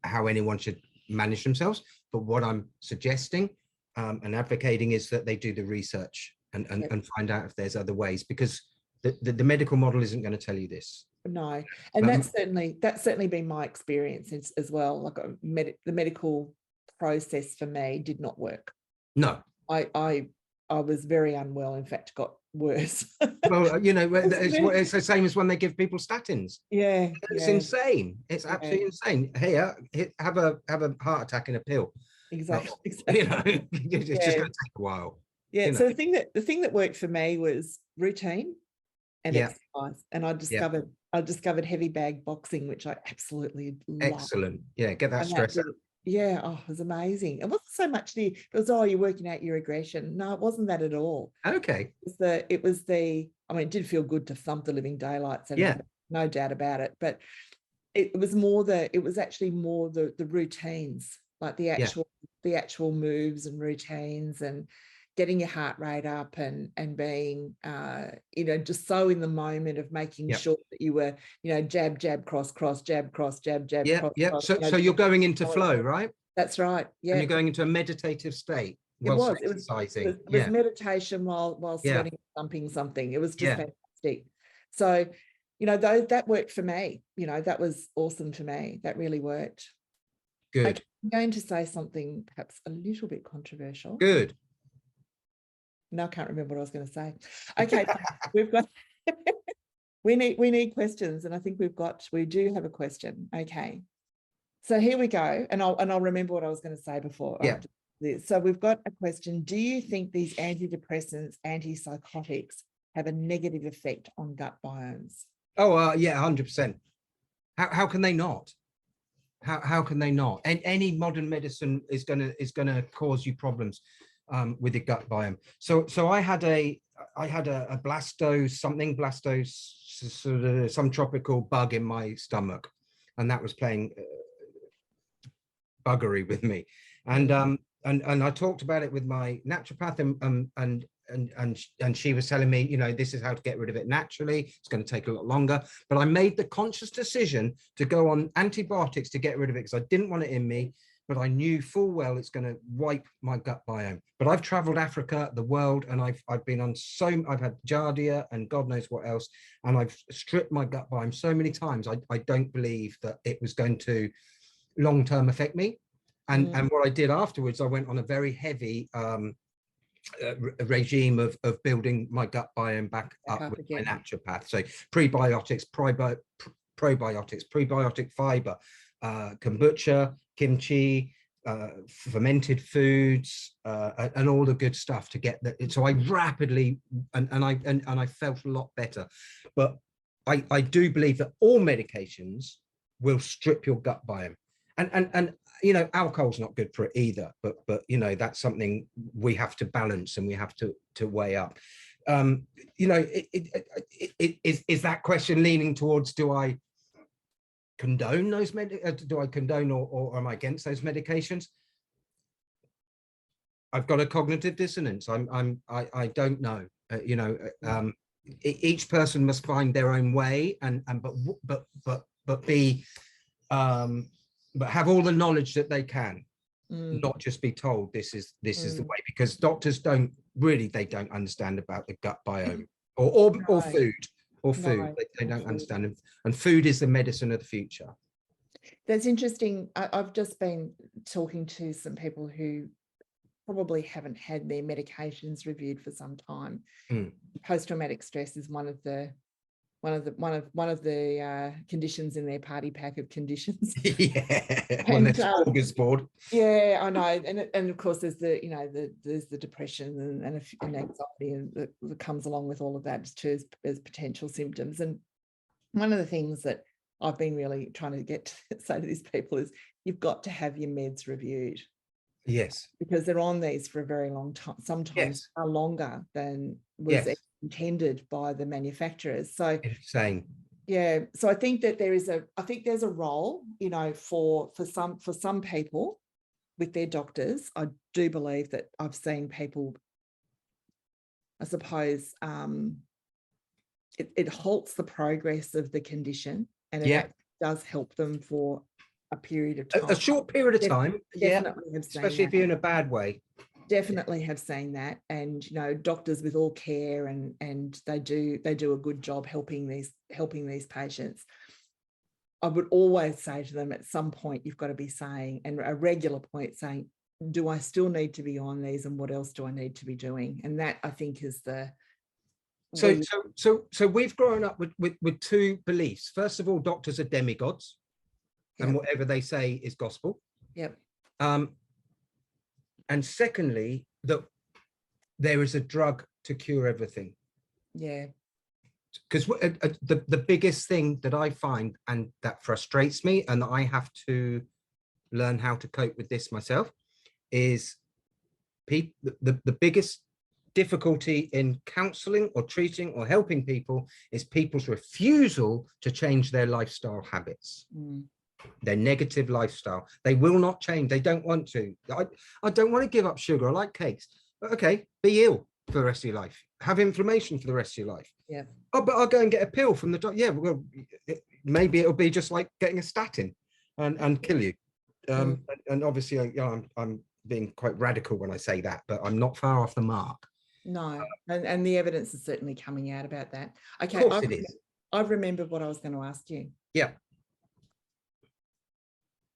how anyone should manage themselves, but what I'm suggesting and advocating is that they do the research and find out if there's other ways, because the medical model isn't going to tell you this. No, and that's certainly been my experience as well. Like the medical process for me did not work. No, I was very unwell. In fact, got worse. Well, it's the same as when they give people statins. It's insane. It's absolutely insane. Here, have a heart attack in a pill. Exactly. It's just going to take a while. So the thing that worked for me was routine and exercise, and I discovered heavy bag boxing, which I absolutely loved. Excellent. Yeah, get that stress out. Yeah, it was amazing. It wasn't so much it was, you're working out your aggression. No, it wasn't that at all. Okay. It was it did feel good to thump the living daylights, and no doubt about it. But it was actually more the routines, like the actual moves and routines, and getting your heart rate up, and being just so in the moment of making sure that you were, jab, jab, cross, cross, jab, cross, jab, jab, cross, cross. So you're going into flow, right? That's right. Yeah. And you're going into a meditative state. It was meditation while sweating, thumping something. It was just fantastic. So, that worked for me. That was awesome for me. That really worked. Good. Okay, I'm going to say something perhaps a little bit controversial. Good. No, I can't remember what I was going to say. Okay, we've got we need questions, and I think we do have a question. Okay, so here we go, and I'll remember what I was going to say before. Yeah. So we've got a question. Do you think these antidepressants, antipsychotics have a negative effect on gut biomes? Oh, yeah, 100%. How can they not? How can they not? And any modern medicine is gonna cause you problems with your gut biome. So I had a blastose, sort of some tropical bug in my stomach, and that was playing buggery with me. And I talked about it with my naturopath, and she was telling me, this is how to get rid of it naturally. It's going to take a lot longer. But I made the conscious decision to go on antibiotics to get rid of it, because I didn't want it in me, but I knew full well it's going to wipe my gut biome. But I've traveled Africa, the world, and I've been on I've had Giardia and God knows what else, and I've stripped my gut biome so many times. I don't believe that it was going to long-term affect me. And what I did afterwards, I went on a very heavy regime of building my gut biome back up with my naturopath. So prebiotics, probiotics, prebiotic fiber, kombucha, kimchi, fermented foods, and all the good stuff to get that. So I rapidly and I felt a lot better. But I do believe that all medications will strip your gut biome. And alcohol's not good for it either, but that's something we have to balance and we have to weigh up. Is that question leaning towards, do I condone those or am I against those medications? I've got a cognitive dissonance. I don't know. Each person must find their own way, but have all the knowledge that they can, not just be told this is the way, because doctors don't understand about the gut biome or food. They don't understand it. And food is the medicine of the future. That's interesting. I've just been talking to some people who probably haven't had their medications reviewed for some time. Post-traumatic stress is one of the conditions in their party pack of conditions. On their smorgasbord. Yeah, I know, and of course there's the depression and anxiety that comes along with all of that too, as potential symptoms. And one of the things that I've been really trying to say to these people is, you've got to have your meds reviewed. Yes, because they're on these for a very long time, sometimes far longer than was intended by the manufacturers. So saying, so I think that there's a role, for some people with their doctors. I do believe that I've seen people, I suppose, it halts the progress of the condition, and it does help them for a period of time, a short period of time. Definitely especially if you're in a bad way. Definitely have seen that. And doctors with all care and they do a good job helping these patients. I would always say to them, at some point you've got to be saying, and a regular point, saying, do I still need to be on these, and what else do I need to be doing? And that, I think, is the so we've grown up with two beliefs. First of all, doctors are demigods. And whatever they say is gospel. And secondly, that there is a drug to cure everything. Because the biggest thing that I find, and that frustrates me, and I have to learn how to cope with this myself, is the biggest difficulty in counseling or treating or helping people is people's refusal to change their lifestyle habits. Their negative lifestyle. They will not change. They don't want to. I don't want to give up sugar. I like cakes. Okay, be ill for the rest of your life. Have inflammation for the rest of your life. Yeah. Oh, but I'll go and get a pill from the doctor. Yeah, well, maybe it'll be just like getting a statin and kill you. And obviously, I'm being quite radical when I say that, but I'm not far off the mark. No, and the evidence is certainly coming out about that. Okay, Of course it is. I've remembered what I was going to ask you. Yeah.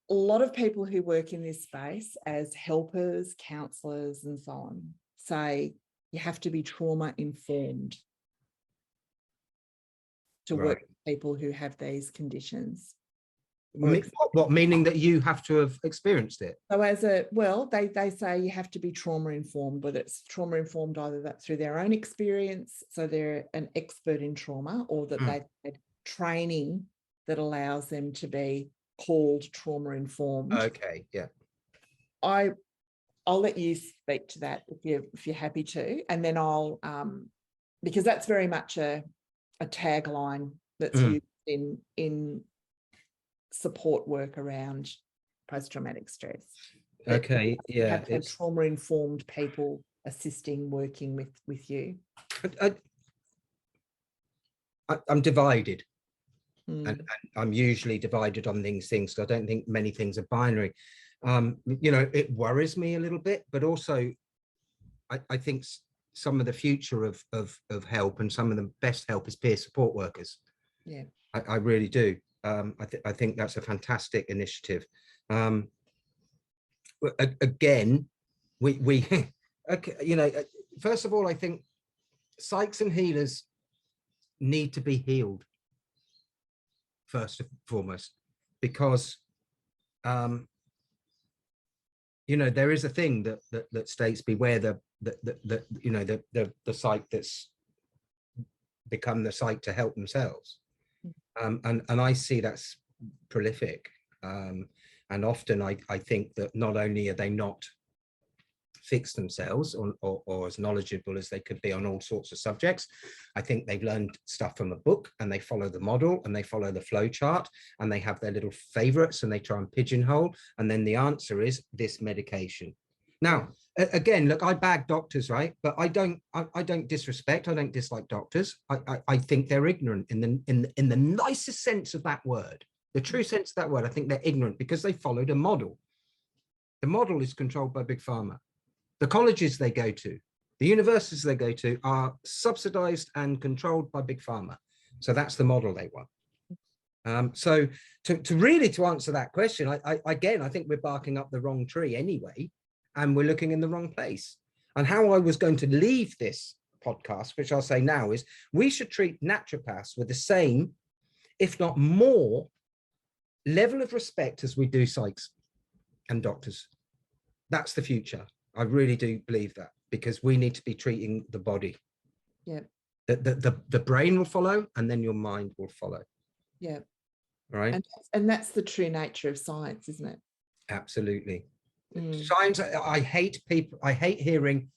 A lot of people who work in this space as helpers, counsellors, and so on say you have to be trauma informed to work with people who have these conditions. What meaning that you have to have experienced it? So they say you have to be trauma informed, but it's trauma informed either that through their own experience, so they're an expert in trauma, or that they've had training that allows them to be called trauma informed. Okay, yeah. I'll let you speak to that if you're happy to, and then I'll because that's very much a tagline that's used in support work around post-traumatic stress. Okay, yeah. Have trauma-informed people assisting, working with you. I'm divided, and I'm usually divided on these things. So I don't think many things are binary. It worries me a little bit, but also I think some of the future of help and some of the best help is peer support workers. Yeah, I really do. I think that's a fantastic initiative. Again, we okay, first of all, I think psychs and healers need to be healed first and foremost, because there is a thing that states beware the psych that's become the psych to help themselves. And I see that's prolific. And often I think that not only are they not fixed themselves or as knowledgeable as they could be on all sorts of subjects, I think they've learned stuff from a book and they follow the model and they follow the flow chart and they have their little favorites and they try and pigeonhole. And then the answer is this medication. Now, again, look, I bag doctors, right? But I don't disrespect, I don't dislike doctors. I think they're ignorant in the nicest sense of that word, the true sense of that word. I think they're ignorant because they followed a model. The model is controlled by Big Pharma. The colleges they go to, the universities they go to are subsidized and controlled by Big Pharma. So that's the model they want. So to answer that question, I think we're barking up the wrong tree anyway. And we're looking in the wrong place. And how I was going to leave this podcast, which I'll say now, is we should treat naturopaths with the same, if not more, level of respect as we do psychs and doctors. That's the future. I really do believe that, because we need to be treating the body. Yeah. The brain will follow, and then your mind will follow. Yeah. Right. And that's the true nature of science, isn't it? Absolutely. Science, I hate people, I hate hearing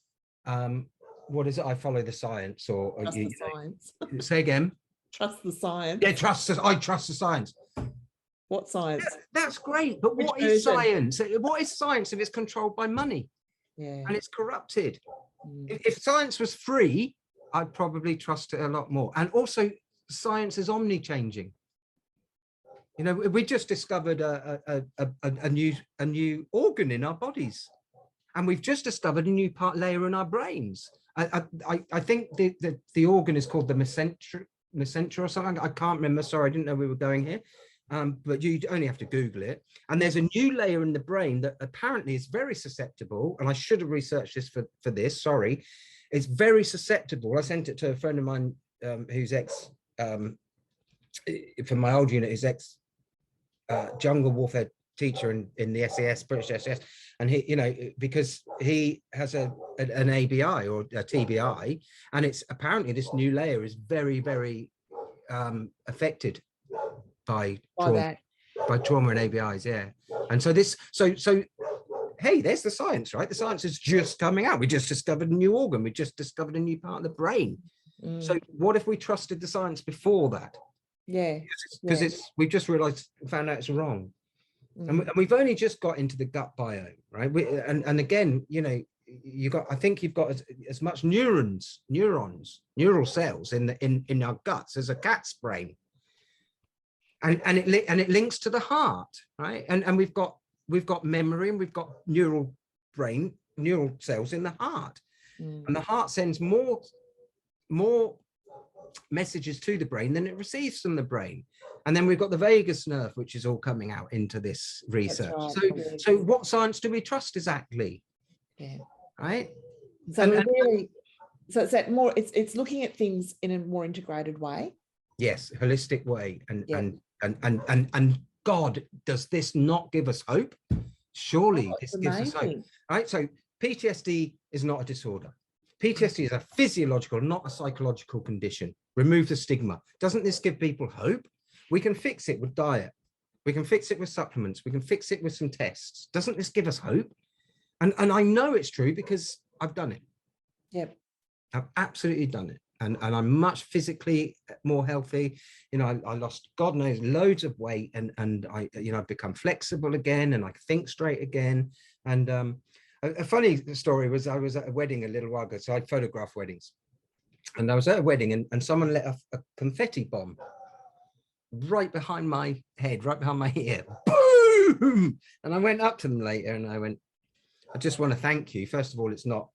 what is it, I follow the science, or trust the science. Say again. Trust the science. Yeah, I trust the science. What science? That's great, but what is science? What is science if it's controlled by money? Yeah. And it's corrupted? If science was free, I'd probably trust it a lot more. And also, science is omni-changing. We just discovered a new organ in our bodies, and we've just discovered a new layer in our brains. I think the organ is called the mesentery or something. I can't remember. Sorry, I didn't know we were going here. But you only have to Google it. And there's a new layer in the brain that apparently is very susceptible. And I should have researched this for this. Sorry, it's very susceptible. I sent it to a friend of mine who's from my old unit, who's jungle warfare teacher in the SAS, British SAS, and he, because he has an ABI or a TBI, and it's apparently this new layer is very, very affected by trauma and ABIs, yeah. And so hey, there's the science, right? The science is just coming out. We just discovered a new organ. We just discovered a new part of the brain. So what if we trusted the science before that? Yeah. Because we've just realized, found out it's wrong. And we've only just got into the gut biome, right? And again, you know, I think you've got as much neural cells in our guts as a cat's brain. And it links to the heart, right? And we've got memory, and we've got neural cells in the heart. And the heart sends more messages to the brain than it receives from the brain. And then we've got the vagus nerve, which is all coming out into this research. Right. So what science do we trust exactly? Yeah. Right. So really, so it's that more, it's looking at things in a more integrated way. Yes, holistic way. And God, does this not give us hope? Surely this gives us hope. Right. So PTSD is not a disorder. PTSD is a physiological, not a psychological condition. Remove the stigma. Doesn't this give people hope? We can fix it with diet. We can fix it with supplements. We can fix it with some tests. Doesn't this give us hope? And I know it's true because I've done it. Yep. I've absolutely done it. And I'm much physically more healthy. You know, I lost, God knows, loads of weight, and I've become flexible again, and I think straight again. And a funny story was, I was at a wedding a little while ago. So I photograph weddings, and I was at a wedding, and someone let a confetti bomb right behind my head, right behind my ear. Boom! And I went up to them later and I went, I just want to thank you. First of all, it's not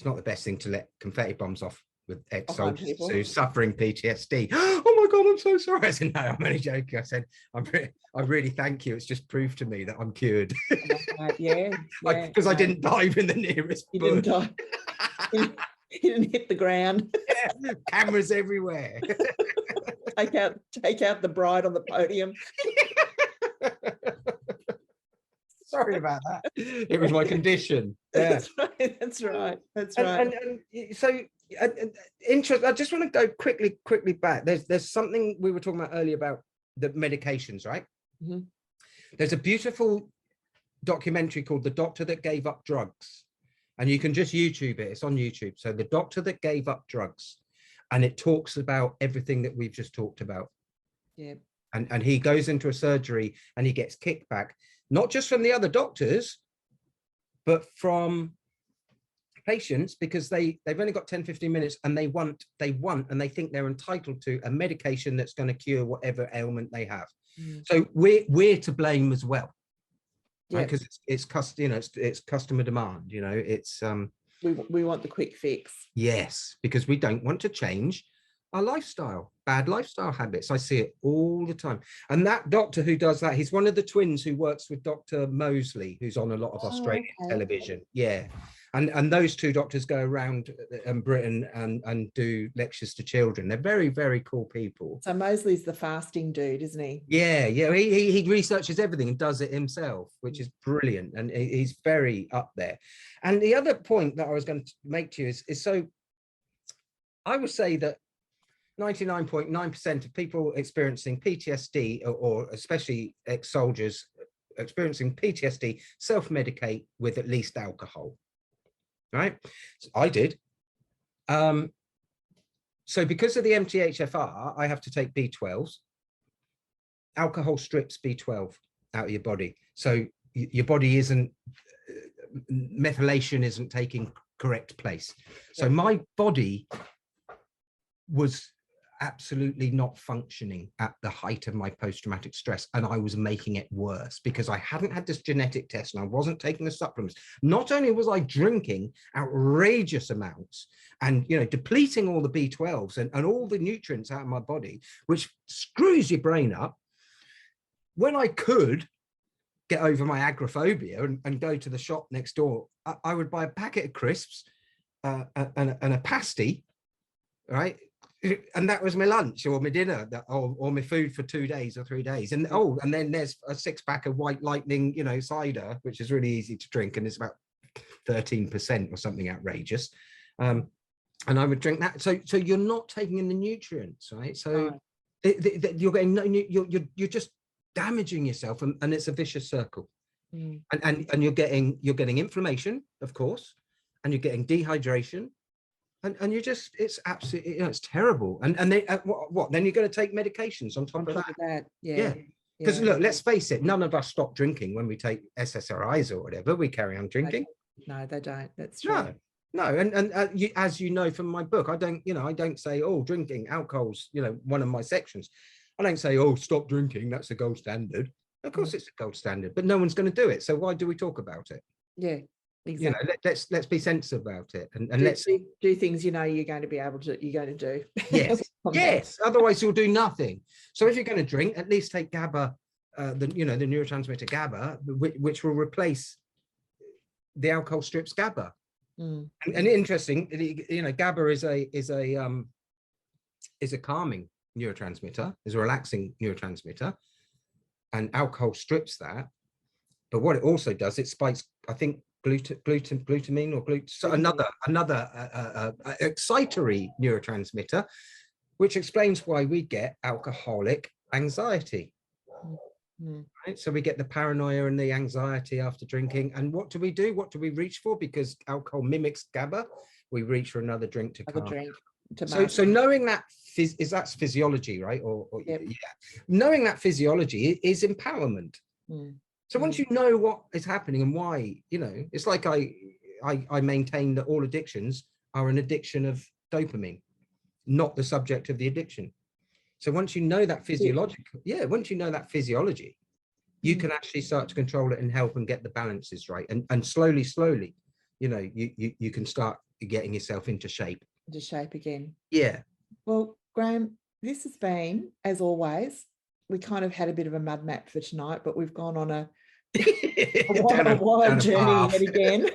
the best thing to let confetti bombs off with ex-soldiers who's suffering PTSD. Oh my God, I'm so sorry. I said, no, I'm only joking. I said, I really thank you. It's just proved to me that I'm cured. Yeah. Because I didn't dive in the nearest bush. Didn't die. He didn't hit the ground. Yeah, cameras everywhere. Take out the bride on the podium. Sorry about that. It was my condition. Yeah. That's right. And so interest. I just want to go quickly back. There's something we were talking about earlier about the medications, right? Mm-hmm. There's a beautiful documentary called "The Doctor That Gave Up Drugs," and you can just YouTube it. It's on YouTube. So "The Doctor That Gave Up Drugs," and it talks about everything that we've just talked about. Yeah. And he goes into a surgery and he gets kickback, not just from the other doctors, but from patients, because they've only got 10-15 minutes, and they want and they think they're entitled to a medication that's going to cure whatever ailment they have. So we're to blame as well, right? Because it's customer demand, you know. It's we want the quick fix. Yes, because we don't want to change our lifestyle, bad lifestyle habits. I see it all the time. And that doctor who does that, he's one of the twins who works with Dr. Mosley, who's on a lot of Australian television. Yeah. And those two doctors go around Britain and do lectures to children. They're very, very cool people. So Mosley's the fasting dude, isn't he? Yeah. He researches everything and does it himself, which is brilliant. And he's very up there. And the other point that I was going to make to you is so I would say that 99.9% of people experiencing PTSD, or especially ex-soldiers experiencing PTSD, self-medicate with at least alcohol. Right? So I did. So because of the MTHFR, I have to take B12s. Alcohol strips B12 out of your body. So your body methylation isn't taking correct place. So my body was absolutely not functioning at the height of my post-traumatic stress, and I was making it worse because I hadn't had this genetic test and I wasn't taking the supplements. Not only was I drinking outrageous amounts and, you know, depleting all the B12s and all the nutrients out of my body, which screws your brain up. When I could get over my agoraphobia and go to the shop next door, I would buy a packet of crisps and a pasty, right? And that was my lunch or my dinner, or my food for 2 days or 3 days. And and then there's a 6-pack of White Lightning, you know, cider, which is really easy to drink, and it's about 13% or something outrageous. And I would drink that. So you're not taking in the nutrients, right? So you're getting you're just damaging yourself, and it's a vicious circle. And you're getting inflammation, of course, and you're getting dehydration, and you just, it's absolutely, it's terrible. And they what then you're going to take medications on top of that. Yeah. Because look, let's face it, none of us stop drinking when we take SSRIs or whatever. We carry on drinking. No, they don't. That's true. No. And as you know from my book, I don't say, oh, drinking, alcohol's, one of my sections. I don't say, oh, stop drinking, that's the gold standard. Of course it's a gold standard, but no one's going to do it. So why do we talk about it? Yeah, exactly. Let's be sensitive about it, and let's do things you're going to be able to, you're going to do. Yes. Otherwise you'll do nothing. So if you're going to drink, at least take GABA, the neurotransmitter GABA, which will replace the alcohol strips GABA. And interesting, GABA is a calming neurotransmitter, is a relaxing neurotransmitter, and alcohol strips that. But what it also does, it spikes, I think, glutamine or so another excitatory neurotransmitter, which explains why we get alcoholic anxiety. Right? So we get the paranoia and the anxiety after drinking. And what do we do? What do we reach for? Because alcohol mimics GABA, we reach for another drink to calm. So knowing that that's physiology, right? Knowing that physiology is empowerment. So once you know what is happening and why, it's like I maintain that all addictions are an addiction of dopamine, not the subject of the addiction. So once you know that physiology, you can actually start to control it and help and get the balances right. And slowly, you can start getting yourself into shape. Into shape again. Yeah. Well, Graeme, this has been, as always, we kind of had a bit of a mud map for tonight, but we've gone on a wild journey yet again.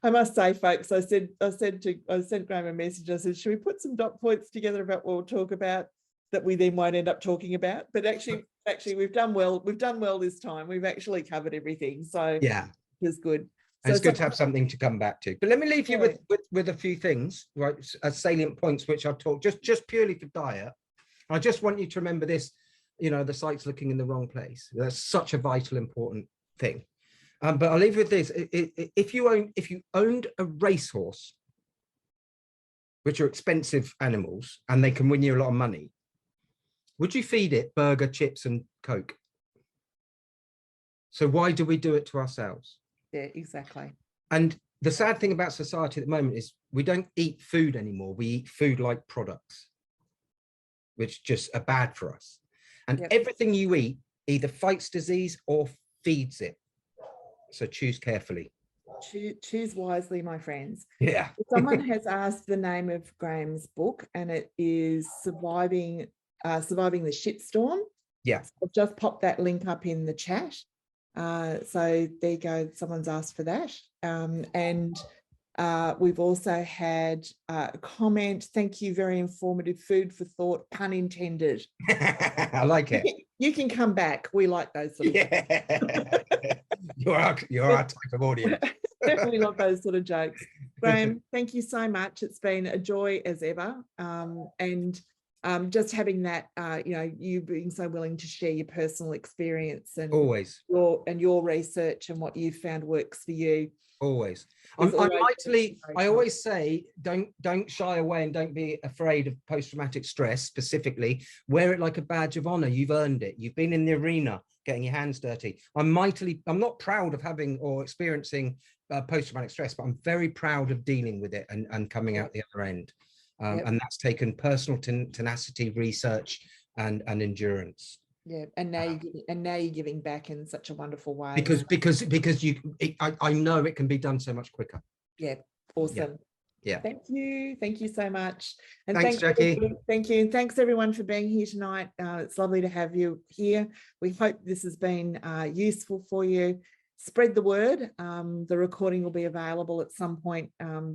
I must say, folks, I sent Graeme a message. I said, should we put some dot points together about what we'll talk about that we then won't end up talking about? But actually we've done well. We've done well this time. We've actually covered everything. So yeah, it was good. So it's good to have something to come back to. But let me leave you with a few things, right? As salient points, which I've talked just purely for diet. I just want you to remember this, the site's looking in the wrong place. That's such a vital, important thing. But I'll leave you with this. If you owned a racehorse, which are expensive animals and they can win you a lot of money, would you feed it burger, chips and Coke? So why do we do it to ourselves? Yeah, exactly. And the sad thing about society at the moment is we don't eat food anymore. We eat food like products, which just are bad for us. And everything you eat either fights disease or feeds it. So choose carefully. Choose wisely, my friends. Yeah. Someone has asked the name of Graeme's book, and it is Surviving the Shitstorm. Yeah. So I've just popped that link up in the chat. So there you go. Someone's asked for that. And we've also had a comment. Thank you. Very informative. Food for thought, pun intended. I like it. You can come back. We like those sort of You're our type of audience. We love those sort of jokes. Graeme, thank you so much. It's been a joy as ever. And just having that, you being so willing to share your personal experience and always your research and what you've found works for you. Always. I always say, don't shy away and don't be afraid of post-traumatic stress specifically. Wear it like a badge of honor. You've earned it. You've been in the arena getting your hands dirty. I'm not proud of having or experiencing post-traumatic stress, but I'm very proud of dealing with it and coming out the other end. And that's taken personal tenacity, research, and endurance. Yeah, and now you're giving back in such a wonderful way. Because I know it can be done so much quicker. Yeah, awesome. Yeah. Thank you so much. And thanks Jackie. Thank you. And thanks everyone for being here tonight. It's lovely to have you here. We hope this has been useful for you. Spread the word. The recording will be available at some point.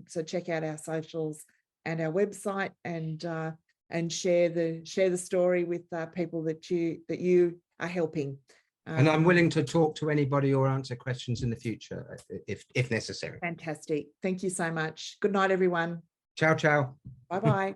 So check out our socials and our website and share the story with people that you are helping. And I'm willing to talk to anybody or answer questions in the future if necessary. Fantastic. Thank you so much. Good night, everyone. Ciao, ciao. Bye-bye.